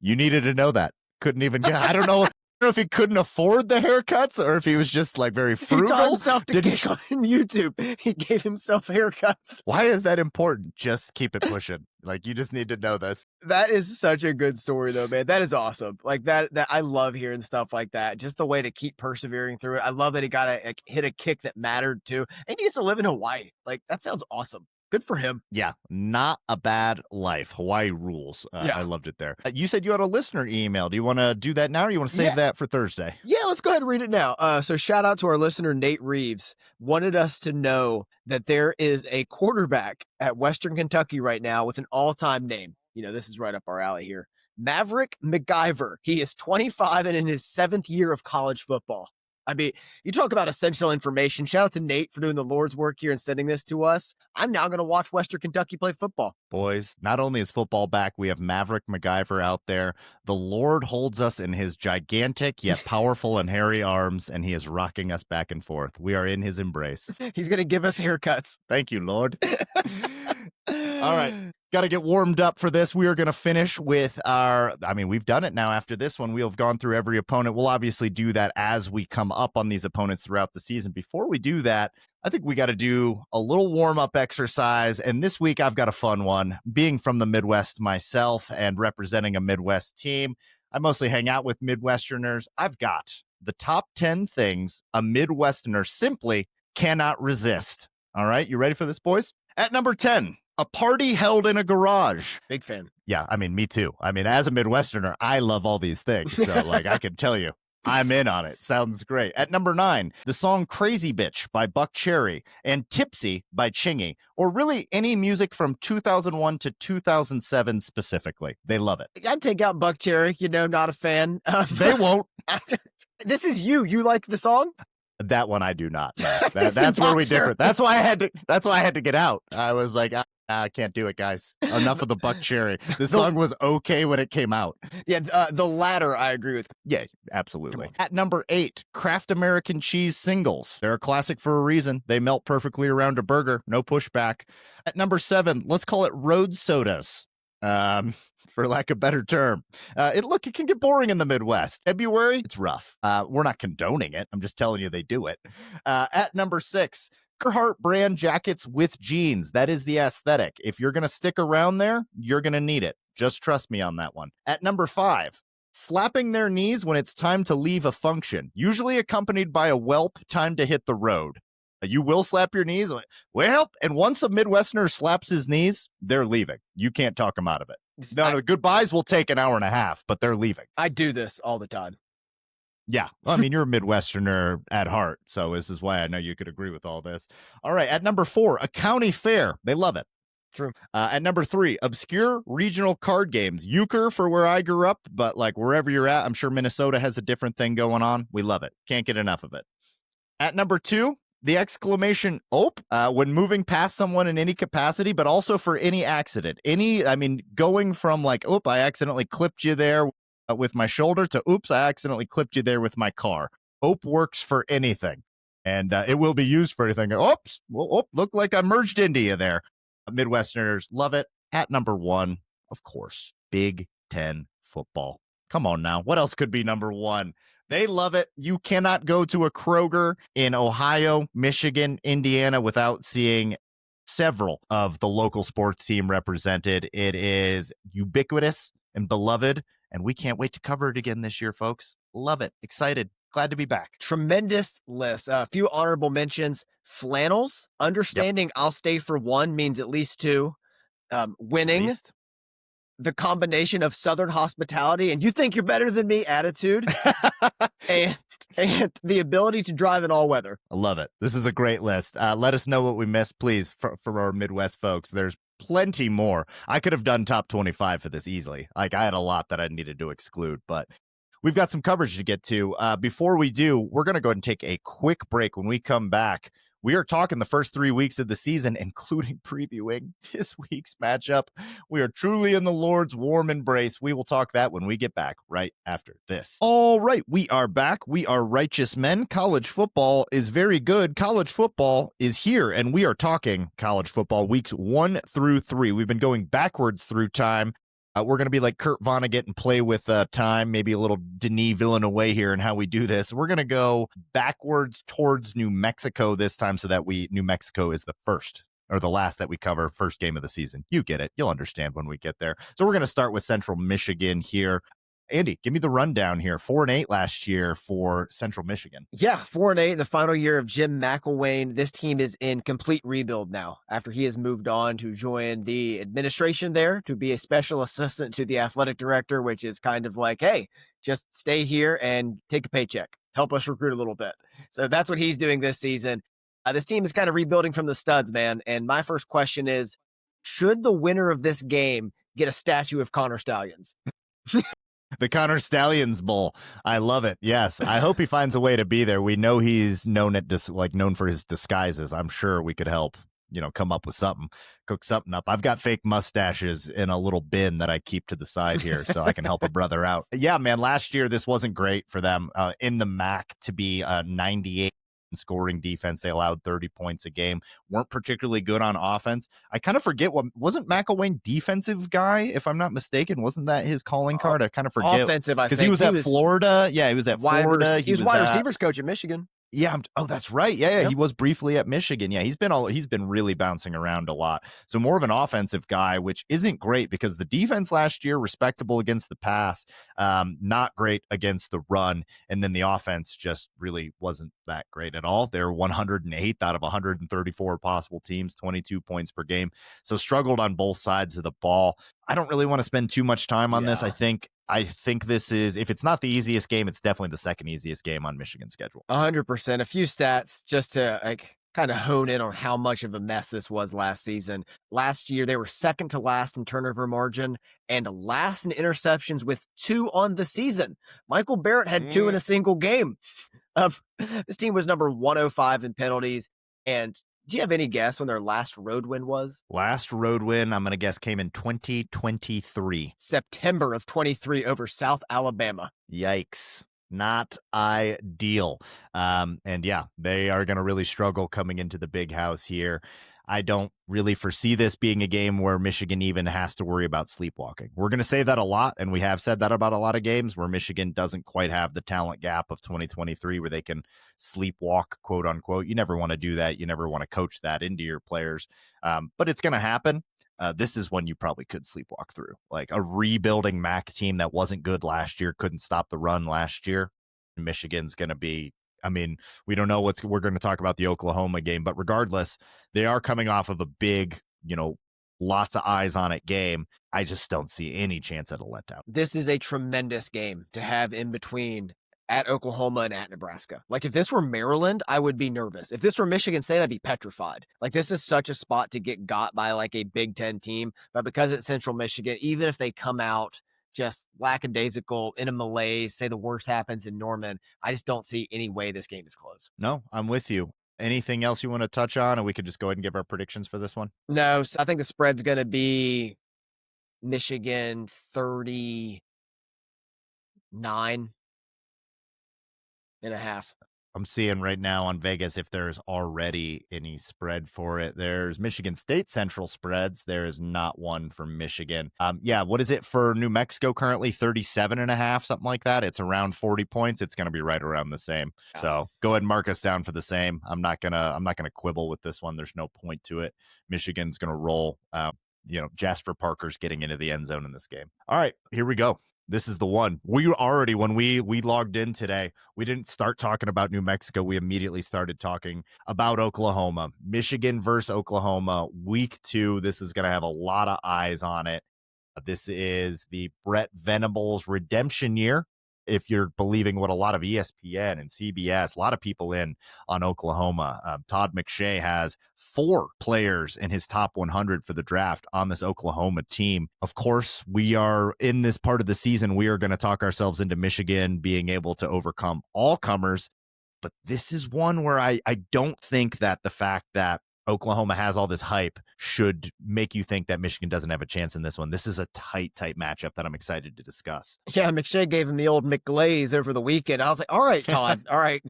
You needed to know that. Couldn't even get, I don't know if he couldn't afford the haircuts or if he was just like very frugal. He taught himself to kick on YouTube. He gave himself haircuts. Why is that important? Just keep it pushing. Like, you just need to know this. That is such a good story though, man. That is awesome. Like that I love hearing stuff like that. Just the way to keep persevering through it. I love that he got to hit a kick that mattered too. And he gets to live in Hawaii. Like, that sounds awesome. Good for him. Yeah, not a bad life. Hawaii rules. I loved it there. You said you had a listener email. Do you want to do that now, or you want to save that for Thursday? Yeah, let's go ahead and read it now. So shout out to our listener, Nate Reeves. Wanted us to know that there is a quarterback at Western Kentucky right now with an all-time name. You know, this is right up our alley here. Maverick McGyver. He is 25 and in his 7th year of college football. I mean, you talk about essential information. Shout out to Nate for doing the Lord's work here and sending this to us. I'm now going to watch Western Kentucky play football. Boys, not only is football back, we have Maverick McGyver out there. The Lord holds us in his gigantic yet powerful and hairy arms, and he is rocking us back and forth. We are in his embrace. He's going to give us haircuts. Thank you, Lord. All right. Got to get warmed up for this. We are going to finish with we've done it now after this one. We'll have gone through every opponent. We'll obviously do that as we come up on these opponents throughout the season. Before we do that, I think we got to do a little warm-up exercise. And this week I've got a fun one. Being from the Midwest myself and representing a Midwest team, I mostly hang out with Midwesterners. I've got the top 10 things a Midwesterner simply cannot resist. All right, you ready for this, boys? At number 10, a party held in a garage. Big fan. Yeah, I mean, me too. I mean, as a Midwesterner, I love all these things. So, like, I can tell you. I'm in on it. Sounds great. At number 9, the song Crazy Bitch by Buck Cherry and Tipsy by Chingy, or really any music from 2001 to 2007 specifically. They love it. I'd take out Buck Cherry, not a fan. They won't. This is you. You like the song? That one I do not. That's where we differ. That's why I had to get out. I was like, I can't do it, guys. Enough of the Buck Cherry. This song was okay when it came out. Yeah, the latter I agree with. Yeah, absolutely. At number 8, Kraft American Cheese Singles. They're a classic for a reason. They melt perfectly around a burger. No pushback. At number 7, let's call it Road Sodas. For lack of a better term. It can get boring in the Midwest. February, it's rough. We're not condoning it. I'm just telling you they do it. At number 6, Carhartt brand jackets with jeans. That is the aesthetic. If you're going to stick around there, you're going to need it. Just trust me on that one. At number 5, slapping their knees when it's time to leave a function, usually accompanied by a whelp, time to hit the road. You will slap your knees. Well, and once a Midwesterner slaps his knees, they're leaving. You can't talk them out of it. No, the goodbyes will take an hour and a half, but they're leaving. I do this all the time. Yeah. Well, I mean, you're a Midwesterner at heart, so this is why I know you could agree with all this. All right. At number 4, a county fair. They love it. True. At number 3, obscure regional card games. Euchre for where I grew up, but like wherever you're at, I'm sure Minnesota has a different thing going on. We love it. Can't get enough of it. At number 2, the exclamation "ope" when moving past someone in any capacity, but also for any accident. Going from like, "Oop, I accidentally clipped you there with my shoulder," to "Oops, I accidentally clipped you there with my car." "Ope" works for anything, and it will be used for anything. Oops, look like I merged into you there. Midwesterners love it. At number 1, of course, Big Ten football. Come on now. What else could be number 1? They love it. You cannot go to a Kroger in Ohio, Michigan, Indiana without seeing several of the local sports team represented. It is ubiquitous and beloved, and we can't wait to cover it again this year, folks. Love it. Excited. Glad to be back. Tremendous list. A few honorable mentions. Flannels. Understanding I'll stay for 1 means at least 2. Winning. The combination of Southern hospitality and you think you're better than me attitude and the ability to drive in all weather. I love it. This is a great list. Let us know what we missed, please, for our Midwest folks. There's plenty more. I could have done top 25 for this easily. Like, I had a lot that I needed to exclude, but we've got some coverage to get to. Before we do, we're going to go ahead and take a quick break. When we come back, we are talking the first 3 weeks of the season, including previewing this week's matchup. We are truly in the Lord's warm embrace. We will talk that when we get back right after this. All right, we are back. We are righteous men. College football is very good. College football is here, and we are talking college football weeks 1 through 3. We've been going backwards through time. We're going to be like Kurt Vonnegut and play with time, maybe a little Denis Villeneuve here in how we do this. We're going to go backwards towards New Mexico this time so that New Mexico is the first or the last that we cover, first game of the season. You get it. You'll understand when we get there. So we're going to start with Central Michigan here. Andy, give me the rundown here. 4-8 last year for Central Michigan. Yeah, 4-8, the final year of Jim McElwain. This team is in complete rebuild now after he has moved on to join the administration there to be a special assistant to the athletic director, which is kind of like, hey, just stay here and take a paycheck. Help us recruit a little bit. So that's what he's doing this season. This team is kind of rebuilding from the studs, man. And my first question is, should the winner of this game get a statue of Connor Stallions? The Connor Stallions Bowl. I love it. Yes. I hope he finds a way to be there. We know he's known for his disguises. I'm sure we could help, come up with something, cook something up. I've got fake mustaches in a little bin that I keep to the side here so I can help a brother out. Yeah, man, last year this wasn't great for them in the MAC to be 98 scoring defense. They allowed 30 points a game, weren't particularly good on offense. I kind of forget wasn't McElwain defensive guy, if I'm not mistaken? Wasn't that his calling card? I kind of forget. Offensive, I think. Because he was at Florida. Yeah, he was at Florida. He was wide receivers coach at Michigan. Yeah. Oh, that's right. Yeah, yep. He was briefly at Michigan. Yeah, he's been really bouncing around a lot. So more of an offensive guy, which isn't great because the defense last year, respectable against the pass, not great against the run. And then the offense just really wasn't that great at all. They're 108th out of 134 possible teams, 22 points per game. So struggled on both sides of the ball. I don't really want to spend too much time on this. I think I think this is, if it's not the easiest game, it's definitely the second easiest game on Michigan's schedule. 100%. A few stats just to like kind of hone in on how much of a mess this was last season. Last year, they were second to last in turnover margin and last in interceptions with 2 on the season. Michael Barrett had 2 in a single game. This team was number 105 in penalties. And do you have any guess when their last road win was? Last road win, I'm going to guess, came in 2023. September of 23 over South Alabama. Yikes. Not ideal. And yeah, they are going to really struggle coming into the big house here. I don't really foresee this being a game where Michigan even has to worry about sleepwalking. We're going to say that a lot, and we have said that about a lot of games where Michigan doesn't quite have the talent gap of 2023 where they can sleepwalk, quote unquote. You never want to do that. You never want to coach that into your players, but it's going to happen. This is one you probably could sleepwalk through. Like a rebuilding MAC team that wasn't good last year, couldn't stop the run last year. Michigan's going to be, I mean, we don't know we're going to talk about the Oklahoma game, but regardless, they are coming off of a big, lots of eyes on it game. I just don't see any chance at a letdown. This is a tremendous game to have in between at Oklahoma and at Nebraska. Like if this were Maryland, I would be nervous. If this were Michigan State, I'd be petrified. Like this is such a spot to get got by like a Big Ten team. But because it's Central Michigan, even if they come out just lackadaisical in a malaise, say the worst happens in Norman, I just don't see any way this game is close. No, I'm with you. Anything else you want to touch on? And we could just go ahead and give our predictions for this one. No, so I think the spread's going to be Michigan 39.5. I'm seeing right now on Vegas if there's already any spread for it. There's Michigan State Central spreads. There is not one for Michigan. What is it for New Mexico currently? 37.5, something like that. It's around 40 points. It's going to be right around the same. So go ahead and mark us down for the same. I'm not gonna quibble with this one. There's no point to it. Michigan's gonna roll. Jasper Parker's getting into the end zone in this game. All right, here we go. This is the one. We already, when we logged in today, we didn't start talking about New Mexico. We immediately started talking about Oklahoma. Michigan versus Oklahoma, week 2. This is going to have a lot of eyes on it. This is the Brett Venables redemption year. If you're believing what a lot of ESPN and CBS, a lot of people in on Oklahoma. Todd McShay has 4 players in his top 100 for the draft on this Oklahoma team. Of course, we are in this part of the season. We are going to talk ourselves into Michigan being able to overcome all comers. But this is one where I don't think that the fact that Oklahoma has all this hype should make you think that Michigan doesn't have a chance in this one. This is a tight matchup that I'm excited to discuss. Yeah, McShay gave him the old McGlaze over the weekend. I was like, all right, Todd, all right,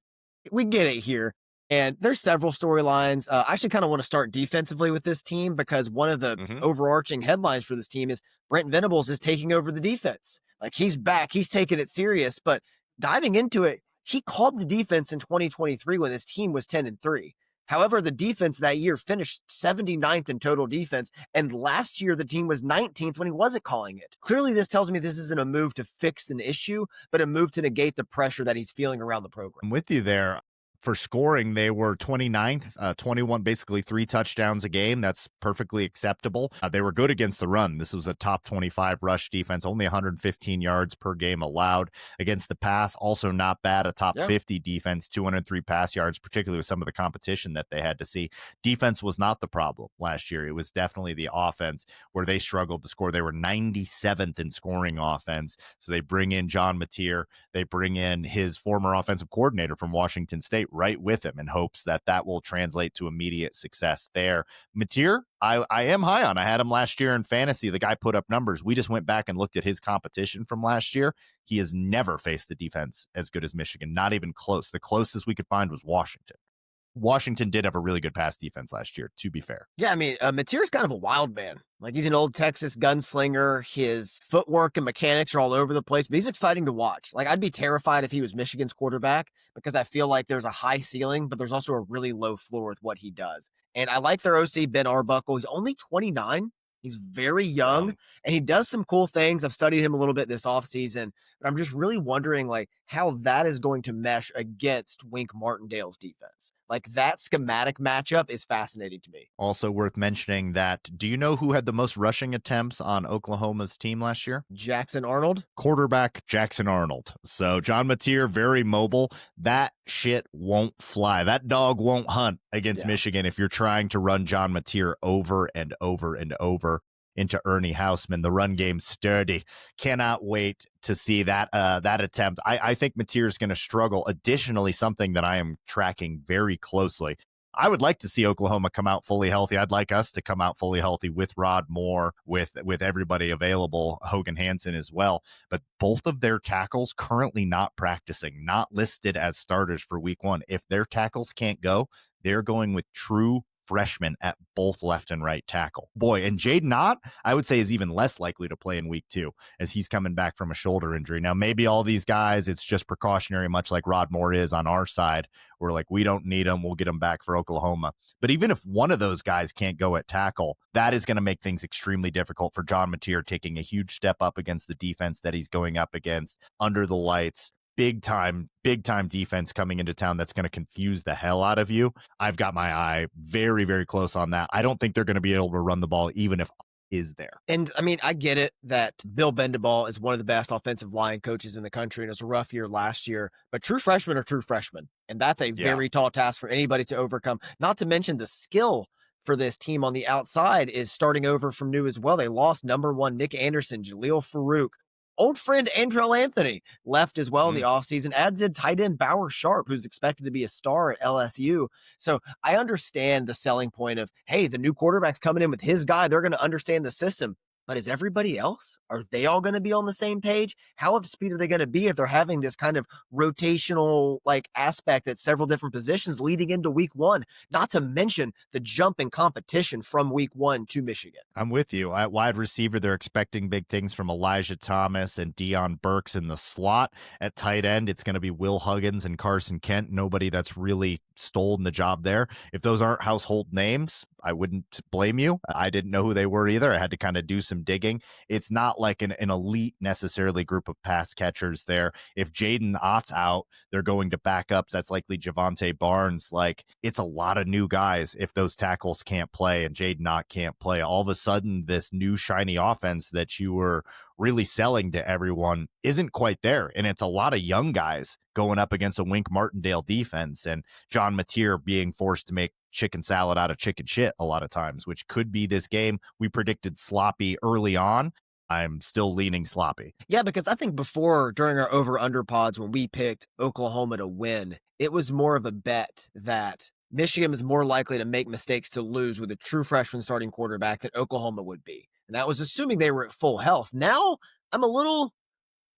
we get it here. And there's several storylines. I actually kind of want to start defensively with this team because one of the overarching headlines for this team is Brent Venables is taking over the defense. Like he's back, he's taking it serious, but diving into it, he called the defense in 2023 when his team was 10-3. However, the defense that year finished 79th in total defense, and last year the team was 19th when he wasn't calling it. Clearly, this tells me this isn't a move to fix an issue, but a move to negate the pressure that he's feeling around the program. I'm with you there. For scoring, they were 29th, 21, basically 3 touchdowns a game. That's perfectly acceptable. They were good against the run. This was a top 25 rush defense, only 115 yards per game allowed. Against the pass, also not bad, a top 50 defense, 203 pass yards, particularly with some of the competition that they had to see. Defense was not the problem last year. It was definitely the offense where they struggled to score. They were 97th in scoring offense. So they bring in John Mateer. They bring in his former offensive coordinator from Washington State right with him in hopes that that will translate to immediate success there. Mateer, I am high on. I had him last year in fantasy. The guy put up numbers. We just went back and looked at his competition from last year. He has never faced a defense as good as Michigan, not even close. The closest we could find was Washington. Washington did have a really good pass defense last year, to be fair. Yeah, I mean, Mateer's kind of a wild man. Like, he's an old Texas gunslinger. His footwork and mechanics are all over the place, but he's exciting to watch. Like, I'd be terrified if he was Michigan's quarterback because I feel like there's a high ceiling, but there's also a really low floor with what he does. And I like their OC, Ben Arbuckle. He's only 29. He's very young, and he does some cool things. I've studied him a little bit this offseason, But I'm just really wondering like how that is going to mesh against Wink Martindale's defense. Like that schematic matchup is fascinating to me. Also worth mentioning that, do you know who had the most rushing attempts on Oklahoma's team last year? Jackson Arnold. Quarterback Jackson Arnold. So John Mateer, very mobile. That shit won't fly. That dog won't hunt against Yeah. Michigan if you're trying to run John Mateer over and over and over into Ernie Hausman. The run game's sturdy. Cannot wait to see that attempt. I think Mateer is going to struggle. Additionally, something that I am tracking very closely, I would like to see Oklahoma come out fully healthy. I'd like us to come out fully healthy with Rod Moore, with everybody available, Hogan Hansen as well. But both of their tackles currently not practicing, not listed as starters for week one. If their tackles can't go, they're going with true freshmen at both left and right tackle. Boy, and Jaden Ott, I would say, is even less likely to play in week two as he's coming back from a shoulder injury. Now, maybe all these guys, it's just precautionary, much like Rod Moore is on our side. We're like, we don't need them. We'll get them back for Oklahoma. But even if one of those guys can't go at tackle, that is going to make things extremely difficult for John Mateer, taking a huge step up against the defense that he's going up against under the lights. Big time defense coming into town that's going to confuse the hell out of you. I've got my eye very, very close on that. I don't think they're going to be able to run the ball, even if is there. And I mean, I get it that Bill Bendaball is one of the best offensive line coaches in the country, and it was a rough year last year. But true freshmen are true freshmen, and that's a very tall task for anybody to overcome. Not to mention the skill for this team on the outside is starting over from new as well. They lost number one Nick Anderson, Jaleel Farouk. Old friend Andrell Anthony left as well in the offseason, as did tight end Bauer Sharp, who's expected to be a star at LSU. So I understand the selling point of, hey, the new quarterback's coming in with his guy. They're going to understand the system. But is everybody else? Are they all going to be on the same page? How up to speed are they going to be if they're having this kind of rotational like aspect at several different positions leading into week one? Not to mention the jump in competition from week one to Michigan. I'm with you. At wide receiver, they're expecting big things from Elijah Thomas and Deion Burks in the slot. At tight end, it's going to be Will Huggins and Carson Kent. Nobody that's really stolen the job there. If those aren't household names, I wouldn't blame you. I didn't know who they were either. I had to kind of do some digging. It's not like an elite necessarily group of pass catchers there. If Jaden Ott's out, they're going to backups. That's likely Javante Barnes. Like, it's a lot of new guys if those tackles can't play and Jaden Ott can't play. All of a sudden, this new shiny offense that you were really selling to everyone isn't quite there. And it's a lot of young guys going up against a Wink Martindale defense and John Mateer being forced to make chicken salad out of chicken shit a lot of times, which could be this game. We predicted sloppy early on. I'm still leaning sloppy. Yeah, because I think before, during our over-under pods, when we picked Oklahoma to win, it was more of a bet that Michigan is more likely to make mistakes to lose with a true freshman starting quarterback than Oklahoma would be. And that was assuming they were at full health. Now, I'm a little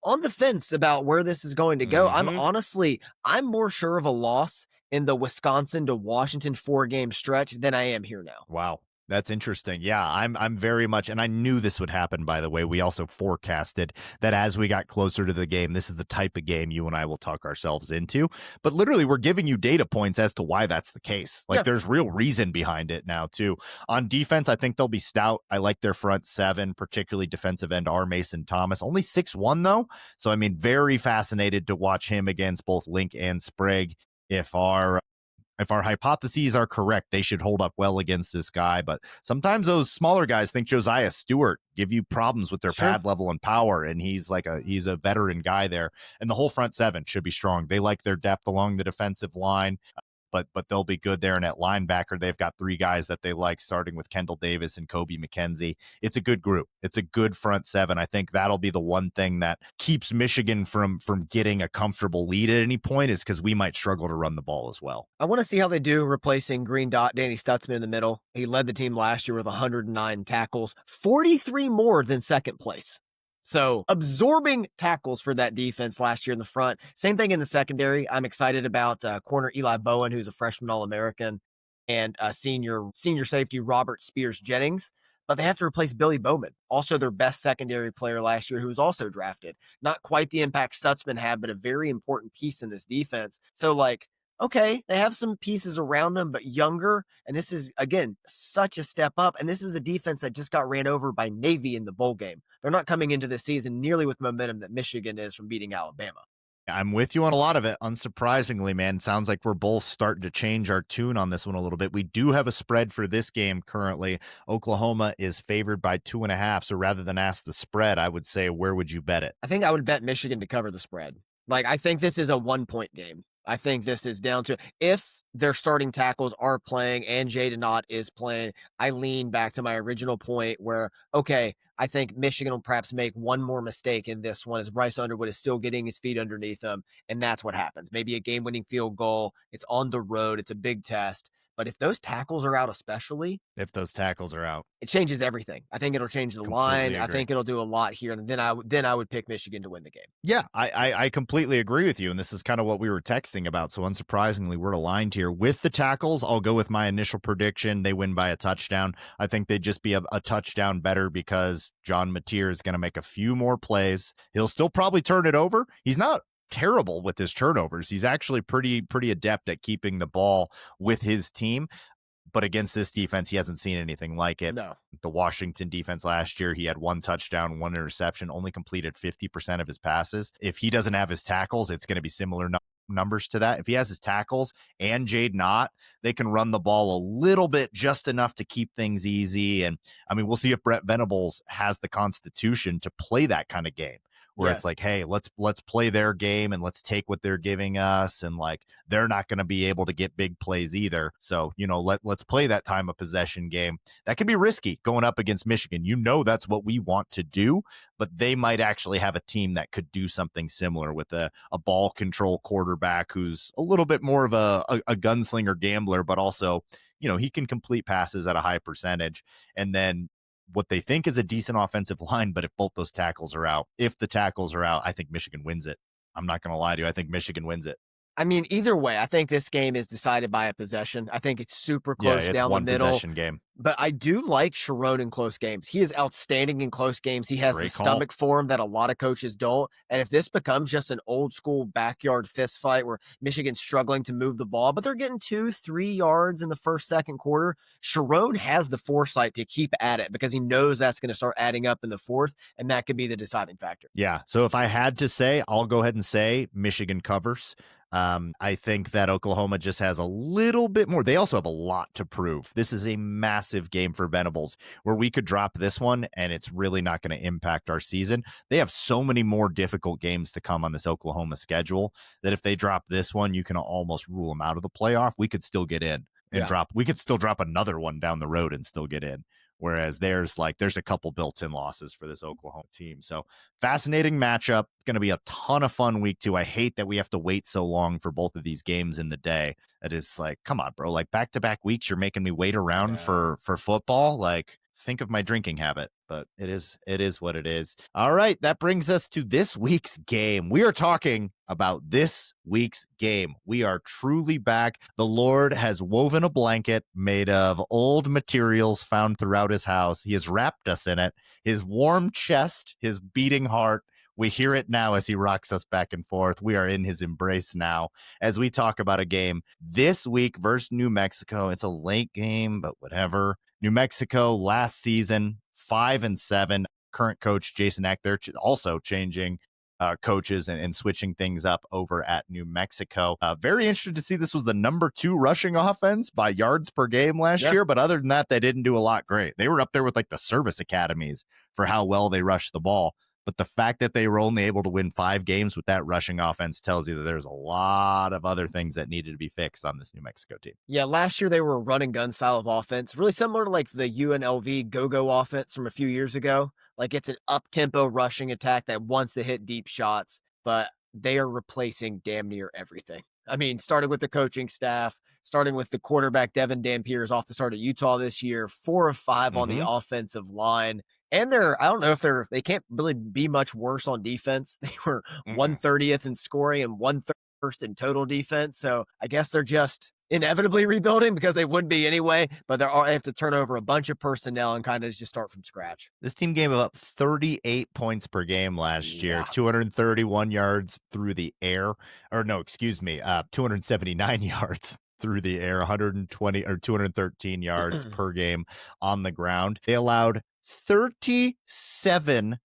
on the fence about where this is going to go. I'm more sure of a loss in the Wisconsin to Washington 4-game stretch than I am here now. Wow. That's interesting. Yeah, I'm very much, and I knew this would happen, by the way. We also forecasted that as we got closer to the game, this is the type of game you and I will talk ourselves into. But literally, we're giving you data points as to why that's the case. Like, there's real reason behind it now, too. On defense, I think they'll be stout. I like their front seven, particularly defensive end R. Mason Thomas. Only 6'1", though. So, I mean, very fascinated to watch him against both Link and Sprague. If our hypotheses are correct, they should hold up well against this guy. But sometimes those smaller guys think Josiah Stewart give you problems with their pad level and power. And he's a veteran guy there. And the whole front seven should be strong. They like their depth along the defensive line. But they'll be good there. And at linebacker, they've got three guys that they like, starting with Kendall Davis and Kobe McKenzie. It's a good group. It's a good front seven. I think that'll be the one thing that keeps Michigan from getting a comfortable lead at any point, is because we might struggle to run the ball as well. I want to see how they do replacing Green Dot Danny Stutzman in the middle. He led the team last year with 109 tackles, 43 more than second place. So absorbing tackles for that defense last year in the front. Same thing in the secondary. I'm excited about corner Eli Bowen, who's a freshman All-American, and senior safety Robert Spears Jennings. But they have to replace Billy Bowman, also their best secondary player last year, who was also drafted. Not quite the impact Stutzman had, but a very important piece in this defense. So, like, okay, they have some pieces around them, but younger. And this is, again, such a step up. And this is a defense that just got ran over by Navy in the bowl game. They're not coming into this season nearly with momentum that Michigan is from beating Alabama. I'm with you on a lot of it. Unsurprisingly, man, sounds like we're both starting to change our tune on this one a little bit. We do have a spread for this game currently. Oklahoma is favored by 2.5. So rather than ask the spread, I would say, where would you bet it? I think I would bet Michigan to cover the spread. Like, I think this is a 1-point game. I think this is down to if their starting tackles are playing and Jaden Knott is playing. I lean back to my original point where, okay, I think Michigan will perhaps make one more mistake in this one as Bryce Underwood is still getting his feet underneath him. And that's what happens. Maybe a game winning field goal. It's on the road. It's a big test. But if those tackles are out, especially, If those tackles are out, it changes everything. I think it'll change the completely line. I agree. think it'll do a lot here. And then I would pick Michigan to win the game. Yeah, I completely agree with you. And this is kind of what we were texting about. So unsurprisingly, we're aligned here. With the tackles, I'll go with my initial prediction. They win by a touchdown. I think they'd just be a touchdown better because John Mateer is going to make a few more plays. He'll still probably turn it over. He's not terrible with his turnovers. He's actually pretty adept at keeping the ball with his team. But against this defense, he hasn't seen anything like it. No. The Washington defense last year, he had 1 touchdown, 1 interception, only completed 50% of his passes. If he doesn't have his tackles, it's going to be similar numbers to that. If he has his tackles and Jade Knott, they can run the ball a little bit, just enough to keep things easy. And I mean, we'll see if Brent Venables has the constitution to play that kind of game, where it's like, hey, let's play their game and let's take what they're giving us. And like, they're not going to be able to get big plays either. So, let's play that time of possession game. That can be risky going up against Michigan. That's what we want to do, but they might actually have a team that could do something similar with a ball control quarterback who's a little bit more of a gunslinger gambler, but also, he can complete passes at a high percentage. And then what they think is a decent offensive line, but if both those tackles are out, I think Michigan wins it. I'm not going to lie to you. I think Michigan wins it. I mean, either way, I think this game is decided by a possession. I think it's super close It's down the one middle. possession game. But I do like Sharon in close games. He is outstanding in close games. He has Great the call. stomach for him that a lot of coaches don't. And if this becomes just an old school backyard fist fight where Michigan's struggling to move the ball, but they're getting 2-3 yards in the first, second quarter, Sharon has the foresight to keep at it because he knows that's going to start adding up in the fourth, and that could be the deciding factor. Yeah. So if I had to say, I'll go ahead and say Michigan covers. I think that Oklahoma just has a little bit more. They also have a lot to prove. This is a massive game for Venables where we could drop this one and it's really not going to impact our season. They have so many more difficult games to come on this Oklahoma schedule that if they drop this one, you can almost rule them out of the playoff. We could still get in and we could still drop another one down the road and still get in. Whereas there's a couple built-in losses for this Oklahoma team. So fascinating matchup. It's going to be a ton of fun week 2. I hate that we have to wait so long for both of these games in the day. It is like, come on, bro. Like back-to-back weeks, you're making me wait around for football. Like, think of my drinking habit, but it is what it is. All right, that brings us to this week's game. We are talking about this week's game. We are truly back. The Lord has woven a blanket made of old materials found throughout his house. He has wrapped us in it. His warm chest, his beating heart. We hear it now as he rocks us back and forth. We are in his embrace now as we talk about a game this week versus New Mexico. It's a late game, but whatever. New Mexico last season, 5-7. Current coach Jason Eck, they're also changing coaches and switching things up over at New Mexico. Very interested to see this was the number 2 rushing offense by yards per game last year. But other than that, they didn't do a lot great. They were up there with like the service academies for how well they rushed the ball. But the fact that they were only able to win 5 games with that rushing offense tells you that there's a lot of other things that needed to be fixed on this New Mexico team. Yeah, last year they were a run and gun style of offense, really similar to like the UNLV go-go offense from a few years ago. Like it's an up-tempo rushing attack that wants to hit deep shots, but they are replacing damn near everything. I mean, starting with the coaching staff, starting with the quarterback, Devin Dampier is off the start at Utah this year, 4 of 5 on the offensive line. And I don't know if they can't really be much worse on defense. They were 130th in scoring and 131st in total defense. So I guess they're just inevitably rebuilding because they would be anyway, but they have to turn over a bunch of personnel and kind of just start from scratch. This team gave up 38 points per game last year, Yeah. 231 yards through the air, or no, excuse me, 279 yards through the air, 120 or 213 yards per game on the ground. They allowed 27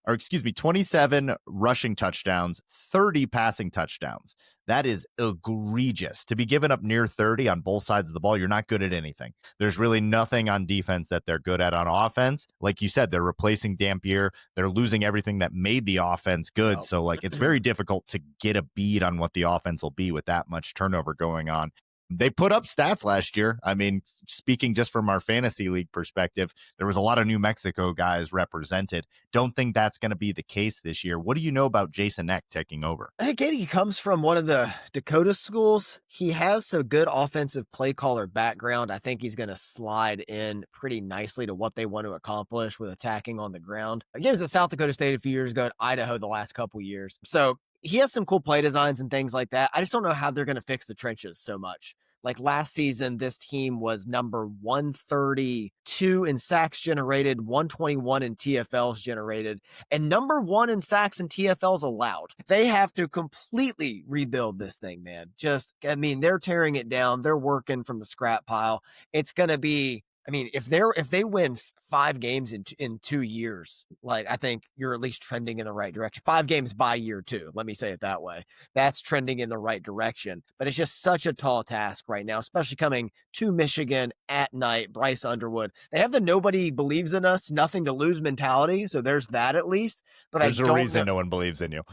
rushing touchdowns, 30 passing touchdowns. That is egregious. To be given up near 30 on both sides of the ball, you're not good at anything. There's really nothing on defense that they're good at on offense. Like you said, they're replacing Dampier. They're losing everything that made the offense good. Oh. So, like, it's very difficult to get a bead on what the offense will be with that much turnover going on. They put up stats last year. I mean, speaking just from our fantasy league perspective, there was a lot of New Mexico guys represented. Don't think that's going to be the case this year. What do you know about Jason Eck taking over? I think he comes from one of the Dakota schools. He has a good offensive play caller background. I think he's going to slide in pretty nicely to what they want to accomplish with attacking on the ground. He was at South Dakota State a few years ago, at Idaho the last couple years. So he has some cool play designs and things like that. I just don't know how they're going to fix the trenches so much. Like last season, this team was number 132 in sacks generated, 121 in TFLs generated, and number 1 in sacks and TFLs allowed. They have to completely rebuild this thing, man. They're tearing it down. They're working from the scrap pile. It's going to be, if they win 5 games in 2 years, like, I think you're at least trending in the right direction. 5 games by year 2, let me say it that way. That's trending in the right direction. But it's just such a tall task right now, especially coming to Michigan at night. Bryce Underwood. They have the nobody believes in us, nothing to lose mentality. So there's that at least. But there's a reason no one believes in you.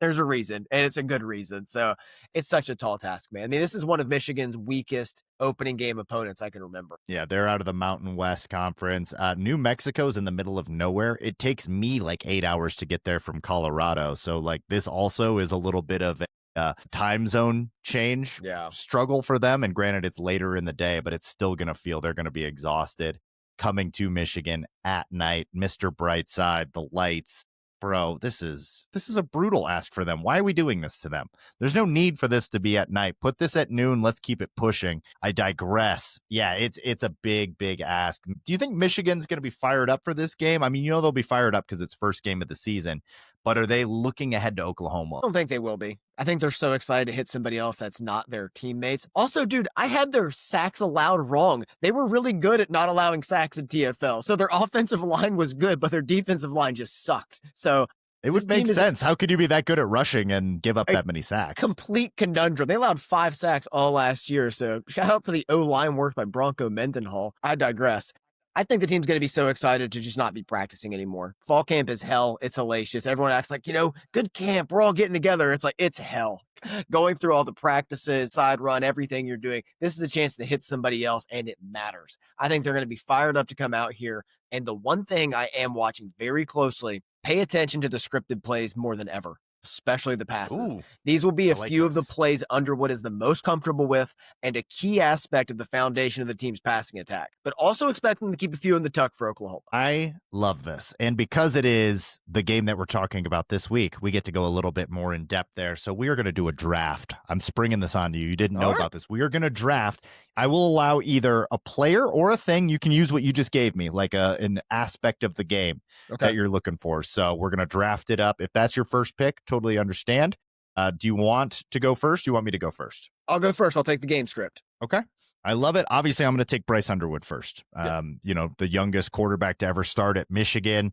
There's a reason, and it's a good reason. So it's such a tall task, man. This is one of Michigan's weakest opening game opponents I can remember. Yeah, they're out of the Mountain West Conference. New Mexico's in the middle of nowhere. It takes me like 8 hours to get there from Colorado. So, like, this also is a little bit of a time zone change struggle for them. And granted, it's later in the day, but it's still going to feel they're going to be exhausted coming to Michigan at night. Mr. Brightside, the lights. Bro, this is a brutal ask for them. Why are we doing this to them? There's no need for this to be at night. Put this at noon. Let's keep it pushing. I digress. Yeah, it's a big ask. Do you think Michigan's going to be fired up for this game? I mean, they'll be fired up because it's first game of the season, but are they looking ahead to Oklahoma? I don't think they will be. I think they're so excited to hit somebody else that's not their teammates. Also, dude, I had their sacks allowed wrong. They were really good at not allowing sacks in TFL. So their offensive line was good, but their defensive line just sucked. So it would make sense. How could you be that good at rushing and give up that many sacks? Complete conundrum. They allowed 5 sacks all last year. So shout out to the O-line work by Bronco Mendenhall. I digress. I think the team's going to be so excited to just not be practicing anymore. Fall camp is hell. It's hellacious. Everyone acts like, good camp. We're all getting together. It's like, it's hell. Going through all the practices, side run, everything you're doing. This is a chance to hit somebody else, and it matters. I think they're going to be fired up to come out here. And the one thing I am watching very closely, pay attention to the scripted plays more than ever, especially the passes. Ooh, these will be a few of the plays Underwood is the most comfortable with and a key aspect of the foundation of the team's passing attack, but also expect them to keep a few in the tuck for Oklahoma. I love this. And because it is the game that we're talking about this week, we get to go a little bit more in depth there. So we are going to do a draft. I'm springing this on you. You didn't know about this. We are going to draft. I will allow either a player or a thing. You can use what you just gave me, like an aspect of the game that you're looking for. So we're going to draft it up. If that's your first pick, totally understand. Do you want to go first? Do you want me to go first? I'll go first. I'll take the game script. Okay. I love it. Obviously, I'm going to take Bryce Underwood first. The youngest quarterback to ever start at Michigan,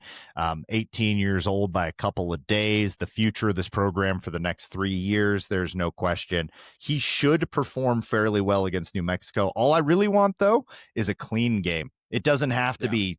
18 years old by a couple of days, the future of this program for the next 3 years. There's no question. He should perform fairly well against New Mexico. All I really want, though, is a clean game. It doesn't have to be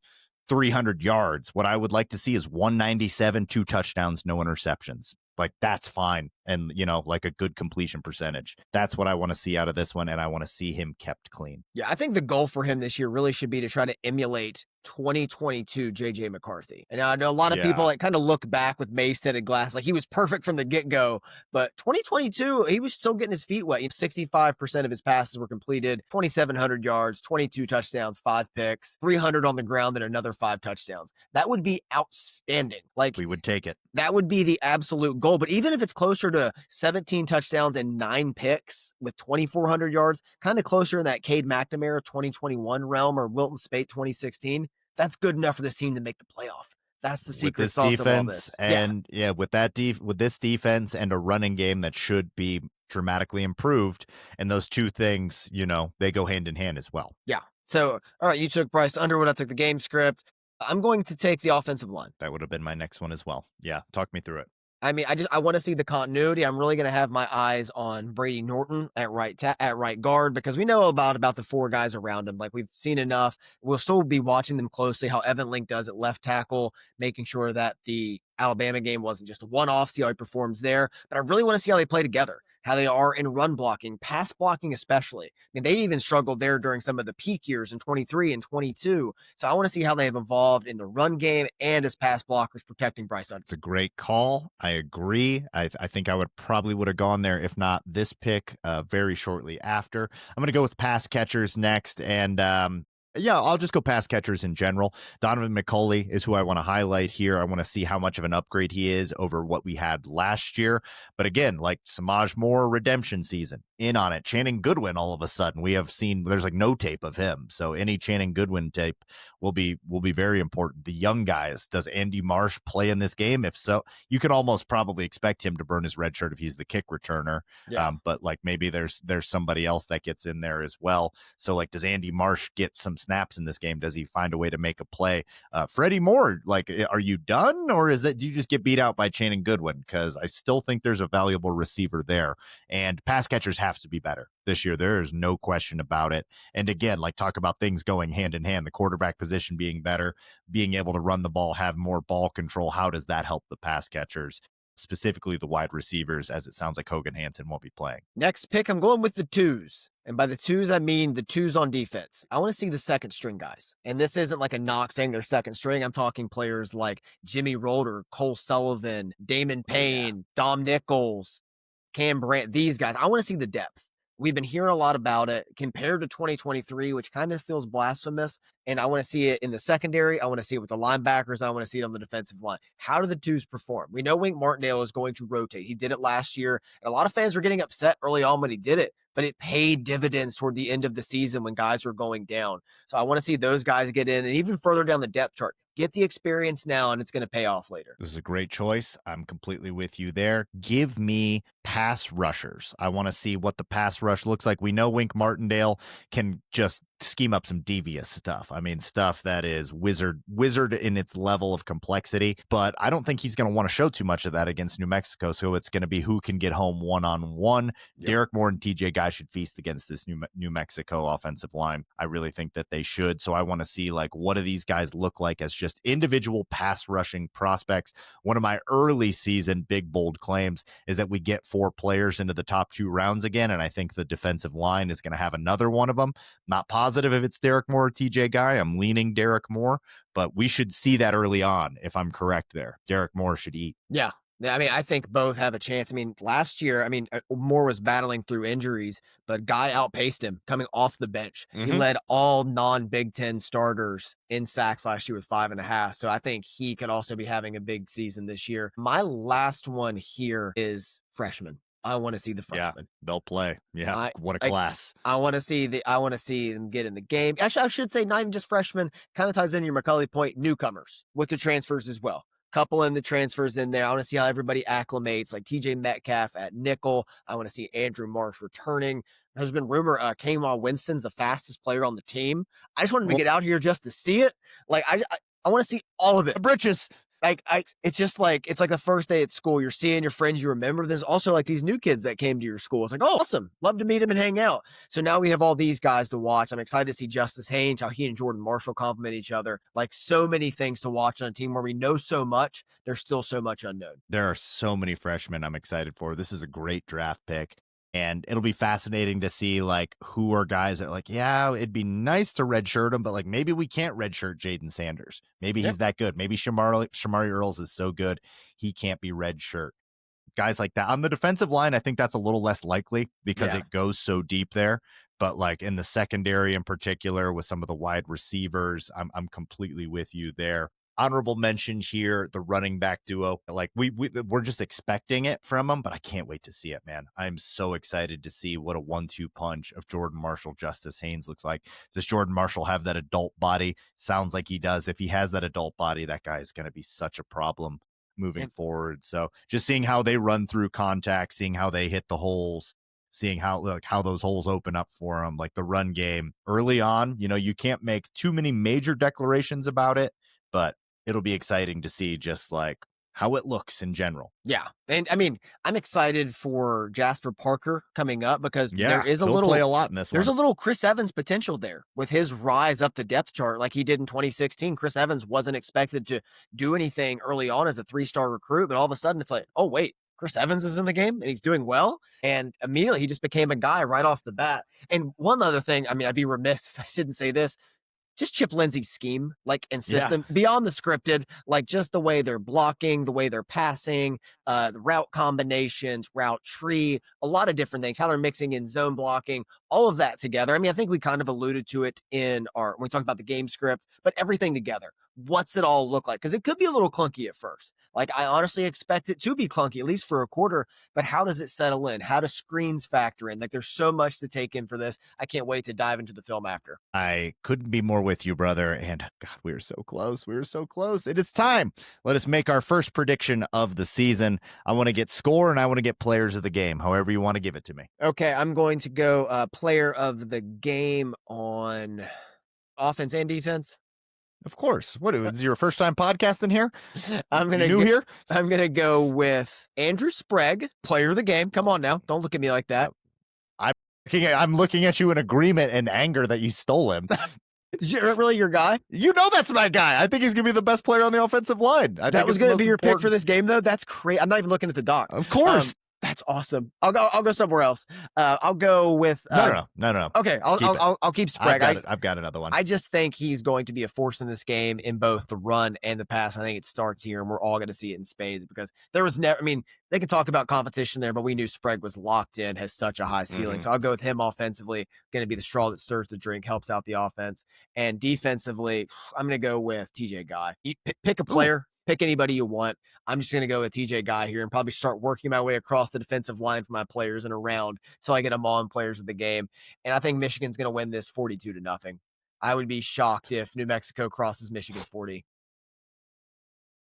300 yards. What I would like to see is 197, 2 touchdowns, no interceptions. Like, that's fine. And, like a good completion percentage. That's what I want to see out of this one. And I want to see him kept clean. Yeah, I think the goal for him this year really should be to try to emulate 2022 JJ McCarthy. And now I know a lot of people Yeah. like kind of look back with Mason and Glass, like he was perfect from the get go, but 2022, he was still getting his feet wet. 65% of his passes were completed, 2,700 yards, 22 touchdowns, 5 picks, 300 on the ground, and another 5 touchdowns. That would be outstanding. Like, We would take it. that would be the absolute goal. But even if it's closer to 17 touchdowns and 9 picks with 2,400 yards, kind of closer in that Cade McNamara 2021 realm or Wilton Spate 2016, that's good enough for this team to make the playoff. That's the With secret this sauce of all defense this. Yeah. and with with this defense and a running game that should be dramatically improved, and those two things, they go hand in hand as well. Yeah. So, all right, you took Bryce Underwood. I took the game script. I'm going to take the offensive line. That would have been my next one as well. Yeah, talk me through it. I mean, I want to see the continuity. I'm really going to have my eyes on Brady Norton at right guard, because we know about the 4 guys around him. Like, we've seen enough. We'll still be watching them closely. How Evan Link does at left tackle, making sure that the Alabama game wasn't just a one-off. See how he performs there. But I really want to see how they play together, how they are in run blocking, pass blocking especially. I mean, they even struggled there during some of the peak years in 23 and 22. So I want to see how they have evolved in the run game and as pass blockers protecting Bryce Underwood. It's a great call. I agree. I think I would have gone there, if not this pick, very shortly after. I'm going to go with pass catchers next. And yeah, I'll just go pass catchers in general. Donovan McCulley is who I want to highlight here. I want to see how much of an upgrade he is over what we had last year. But again, like Samaj Moore redemption season, in on it. Channing Goodwin, all of a sudden, we have seen there's like no tape of him. So any Channing Goodwin tape will be very important. The young guys, does Andy Marsh play in this game? If so, you can almost probably expect him to burn his red shirt if he's the kick returner. Yeah. But like maybe there's somebody else that gets in there as well. So like, does Andy Marsh get some snaps in this game? Does he find a way to make a play? Freddie Moore, like, are you done, or do you just get beat out by Channing Goodwin? Because I still think there's a valuable receiver there, and pass catchers have to be better this year. There is no question about it. And again, like, talk about things going hand in hand, the quarterback position being better, being able to run the ball, have more ball control. How does that help the pass catchers, specifically the wide receivers, as it sounds like Hogan Hansen won't be playing? Next pick, I'm going with the 2s. And by the 2s, I mean the 2s on defense. I want to see the second string guys. And this isn't like a knock saying they're second string. I'm talking players like Jimmy Roller, Cole Sullivan, Damon Payne, Dom Nichols, Cam Brandt, these guys. I want to see the depth. We've been hearing a lot about it compared to 2023, which kind of feels blasphemous. And I want to see it in the secondary. I want to see it with the linebackers. I want to see it on the defensive line. How do the 2s perform? We know Wink Martindale is going to rotate. He did it last year. And a lot of fans were getting upset early on when he did it, but it paid dividends toward the end of the season when guys were going down. So I want to see those guys get in, and even further down the depth chart. Get the experience now, and it's going to pay off later. This is a great choice. I'm completely with you there. Give me pass rushers. I want to see what the pass rush looks like. We know Wink Martindale can just scheme up some devious stuff. I mean, stuff that is wizard in its level of complexity, but I don't think he's going to want to show too much of that against New Mexico. So it's going to be who can get home one-on-one. Yep. Derek Moore and TJ Guy should feast against this New Mexico offensive line. I really think that they should. So I want to see, like, what do these guys look like as just individual pass rushing prospects. One of my early season big bold claims is that we get 4 players into the top 2 rounds again, and I think the defensive line is going to have another one of them. Not positive if it's Derek Moore or TJ Guy. I'm leaning Derek Moore, but we should see that early on, if I'm correct there. Derek Moore should eat. Yeah. I mean, I think both have a chance. I mean, last year, Moore was battling through injuries, but Guy outpaced him coming off the bench. Mm-hmm. He led all non-Big Ten starters in sacks last year with 5.5. So I think he could also be having a big season this year. My last one here is freshman. I want to see the freshmen. Yeah, they'll play. Yeah, what a class. I want to see them get in the game. Actually, I should say not even just freshmen. Kind of ties into your McCulley point. Newcomers with the transfers as well. Couple in the transfers in there. I want to see how everybody acclimates, like TJ Metcalf at nickel. I want to see Andrew Marsh returning. There's been rumor K'Waun Winston's the fastest player on the team. I just wanted to get out here just to see it. Like, I want to see all of it. The britches. It's just like, it's like the first day at school. You're seeing your friends you remember. There's also like these new kids that came to your school. It's like, oh, awesome. Love to meet them and hang out. So now we have all these guys to watch. I'm excited to see Justice Haynes, how he and Jordan Marshall complement each other. Like, so many things to watch on a team where we know so much. There's still so much unknown. There are so many freshmen I'm excited for. This is a great draft pick. And it'll be fascinating to see like who are guys that are like, yeah, it'd be nice to redshirt him, but like maybe we can't redshirt Jaden Sanders. Maybe Yeah. he's that good. Maybe Shamari Earls is so good he can't be redshirt. Guys like that on the defensive line, I think that's a little less likely because Yeah. it goes so deep there. But like in the secondary in particular, with some of the wide receivers, I'm completely with you there. Honorable mention here, the running back duo. Like we're just expecting it from them, but I can't wait to see it, man. I'm so excited to see what a 1-2 punch of Jordan Marshall, Justice Haynes looks like. Does Jordan Marshall have that adult body? Sounds like he does. If he has that adult body, that guy is going to be such a problem moving And forward. So just seeing how they run through contact, seeing how they hit the holes, seeing how those holes open up for them, like the run game early on. You can't make too many major declarations about it, but it'll be exciting to see just like how it looks in general. yeah. And I mean, I'm excited for Jasper Parker coming up because Yeah, he'll play a lot in this there's one. a little Chris Evans potential there with his rise up the depth chart like he did in 2016. Chris Evans wasn't expected to do anything early on as a 3-star recruit, but all of a sudden it's like, oh, wait, Chris Evans is in the game and he's doing well. And immediately he just became a guy right off the bat. And one other thing, I mean, I'd be remiss if I didn't say this. Just Chip Lindsey's scheme, like, and Yeah, system beyond the scripted, like just the way they're blocking, the way they're passing, the route combinations, route tree, a lot of different things, how they're mixing in zone blocking, all of that together. I mean, I think we kind of alluded to it when we talked about the game script, but everything together. What's it all look like? Because it could be a little clunky at first. Like, I honestly expect it to be clunky, at least for a quarter, but how does it settle in? How do screens factor in? Like, there's so much to take in for this. I can't wait to dive into the film after. I couldn't be more with you, brother. And God, we were so close. We were so close. It is time. Let us make our first prediction of the season. I want to get score and I want to get players of the game, however you want to give it to me. Okay, I'm going to go player of the game on offense and defense. Of course. What is your first time podcasting here? I'm You gonna new here? I'm gonna go with Andrew Sprague, player of the game. Come on now, don't look at me like that. I'm looking at you in agreement and anger that you stole him. Is it really your guy? You know that's my guy. I think he's gonna be the best player on the offensive line. I That think was it's the gonna most be your pick for important- this game, though. That's crazy. I'm not even looking at the doc. Of course. That's awesome. I'll go somewhere else. I'll go with No. Okay, I'll keep Sprague. I've got another one. I just think he's going to be a force in this game in both the run and the pass. I think it starts here, and we're all going to see it in spades because there was never. I mean, they could talk about competition there, but we knew Sprague was locked in, has such a high ceiling. So I'll go with him offensively. Going to be the straw that stirs the drink, helps out the offense, and defensively, I'm going to go with TJ Guy. You pick a player. Pick anybody you want. I'm just going to go with TJ Guy here and probably start working my way across the defensive line for my players and around until I get them on players of the game. And I think Michigan's going to win this 42-0. I would be shocked if New Mexico crosses Michigan's 40.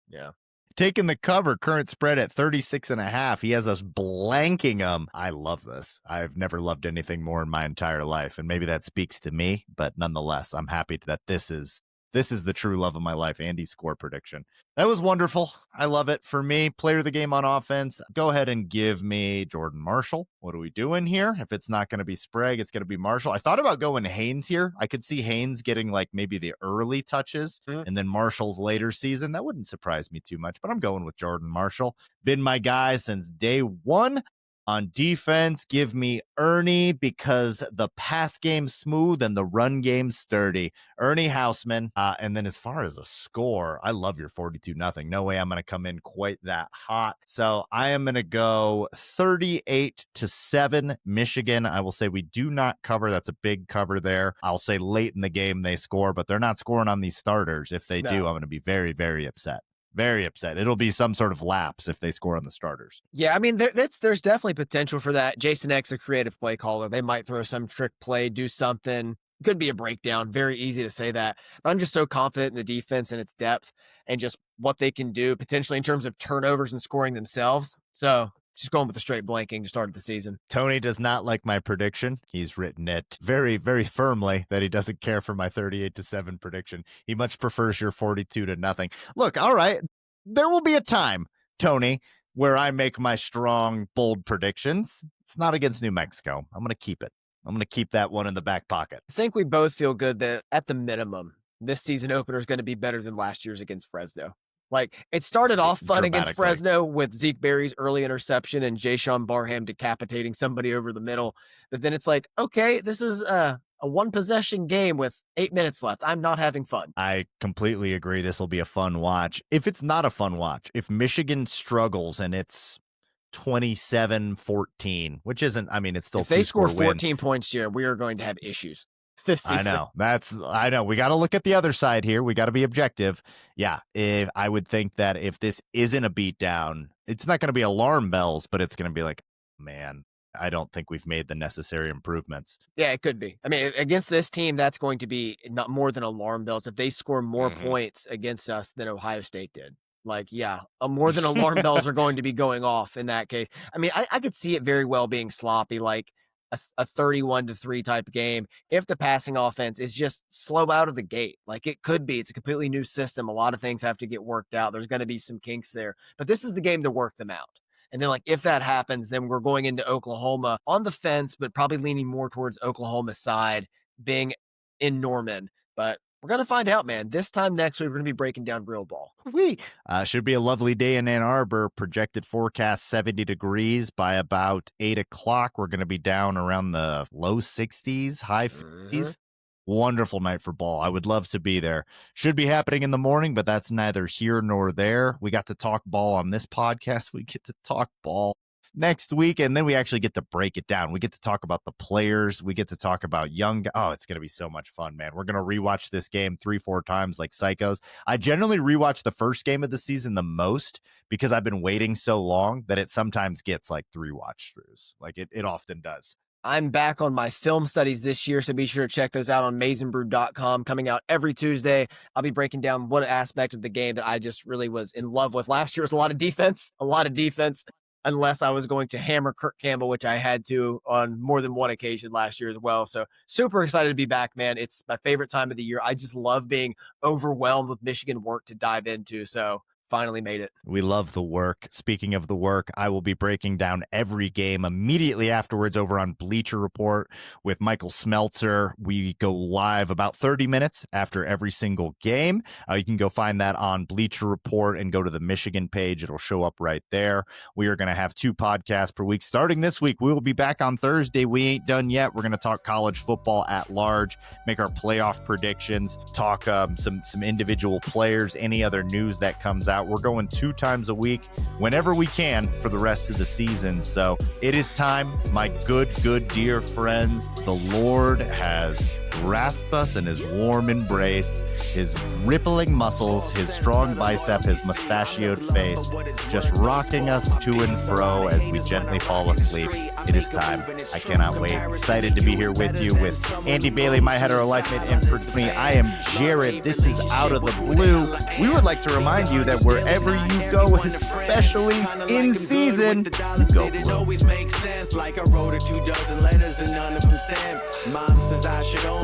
Yeah. Taking the cover, current spread at 36.5. He has us blanking him. I love this. I've never loved anything more in my entire life. And maybe that speaks to me, but nonetheless, I'm happy that this is the true love of my life. Andy's score prediction. That was wonderful. I love it. For me, player of the game on offense, go ahead and give me Jordan Marshall. What are we doing here? If it's not going to be Sprague, it's going to be Marshall. I thought about going Haynes here. I could see Haynes getting like maybe the early touches and then Marshall's later season. That wouldn't surprise me too much, but I'm going with Jordan Marshall. Been my guy since day one. On defense, give me Ernie because the pass game's smooth and the run game's sturdy. Ernie Houseman. And then as far as a score, I love your 42-0. No way I'm going to come in quite that hot. So I am going to go 38-7 Michigan. I will say we do not cover. That's a big cover there. I'll say late in the game they score, but they're not scoring on these starters. If they do, I'm going to be very, very upset. Very upset. It'll be some sort of lapse if they score on the starters. Yeah, I mean, there's definitely potential for that. Jason X, a creative play caller. They might throw some trick play, do something. Could be a breakdown. Very easy to say that. But I'm just so confident in the defense and its depth and just what they can do potentially in terms of turnovers and scoring themselves. So just going with the straight blanking to start the season. Tony does not like my prediction. He's written it very, very firmly that he doesn't care for my 38-7 prediction. He much prefers your 42-0. Look, all right, there will be a time, Tony, where I make my strong, bold predictions. It's not against New Mexico. I'm going to keep it. I'm going to keep that one in the back pocket. I think we both feel good that at the minimum, this season opener is going to be better than last year's against Fresno. Like, it started off fun against dramatically. Fresno with Zeke Berry's early interception and Jayshawn Barham decapitating somebody over the middle. But then it's like, okay, this is a one possession game with 8 minutes left. I'm not having fun. I completely agree. This will be a fun watch. If it's not a fun watch, if Michigan struggles and it's 27-14, which isn't, I mean, it's still If they score two-score 14 points here, we are going to have issues this season. I know. We got to look at the other side here. We got to be objective. Yeah. I would think that if this isn't a beatdown, it's not going to be alarm bells, but it's going to be like, man, I don't think we've made the necessary improvements. Yeah, it could be. I mean, against this team, that's going to be not more than alarm bells. If they score more points against us than Ohio State did, like, yeah, more than alarm bells are going to be going off in that case. I mean, I could see it very well being sloppy, like a 31-3 type game if the passing offense is just slow out of the gate. Like, it could be. It's a completely new system. A lot of things have to get worked out. There's going to be some kinks there, but this is the game to work them out. And then, like, if that happens, then we're going into Oklahoma on the fence, but probably leaning more towards Oklahoma's side, being in Norman. But we're going to find out, man. This time next week, we're going to be breaking down real ball. Should be a lovely day in Ann Arbor. Projected forecast 70 degrees by about 8 o'clock. We're going to be down around the low 60s, high 50s. Wonderful night for ball. I would love to be there. Should be happening in the morning, but that's neither here nor there. We got to talk ball on this podcast. We get to talk ball next week, and then we actually get to break it down. We get to talk about the players. We get to talk about young guys. Oh, it's going to be so much fun, man. We're going to rewatch this game 3-4 times like psychos. I generally rewatch the first game of the season the most because I've been waiting so long that it sometimes gets like 3 watch throughs. Like it often does. I'm back on my film studies this year, so be sure to check those out on maizenbrew.com, coming out every Tuesday. I'll be breaking down one aspect of the game that I just really was in love with. Last year was a lot of defense, unless I was going to hammer Kirk Campbell, which I had to on more than one occasion last year as well. So super excited to be back, man. It's my favorite time of the year. I just love being overwhelmed with Michigan work to dive into. So finally made it. We love the work. Speaking of the work, I will be breaking down every game immediately afterwards over on Bleacher Report with Michael Smeltzer. We go live about 30 minutes after every single game. You can go find that on Bleacher Report and go to the Michigan page. It'll show up right there. We are going to have 2 podcasts per week. Starting this week, we will be back on Thursday. We ain't done yet. We're going to talk college football at large, make our playoff predictions, talk some individual players, any other news that comes out. We're going 2 times a week whenever we can for the rest of the season. So it is time, my good dear friends. The Lord has grasped us in his warm embrace, his rippling muscles, his strong bicep, his mustachioed face, just rocking us to and fro as we gently fall asleep. It is time. I cannot wait. Excited to be here with you with Andy Bailey, my hetero life mate, and for me, I am Jared. This is Out of the Blue. We would like to remind you that wherever you go, especially in season, you go blue. Always makes sense, like I wrote 2 dozen letters and none of them sent. Mom says I should own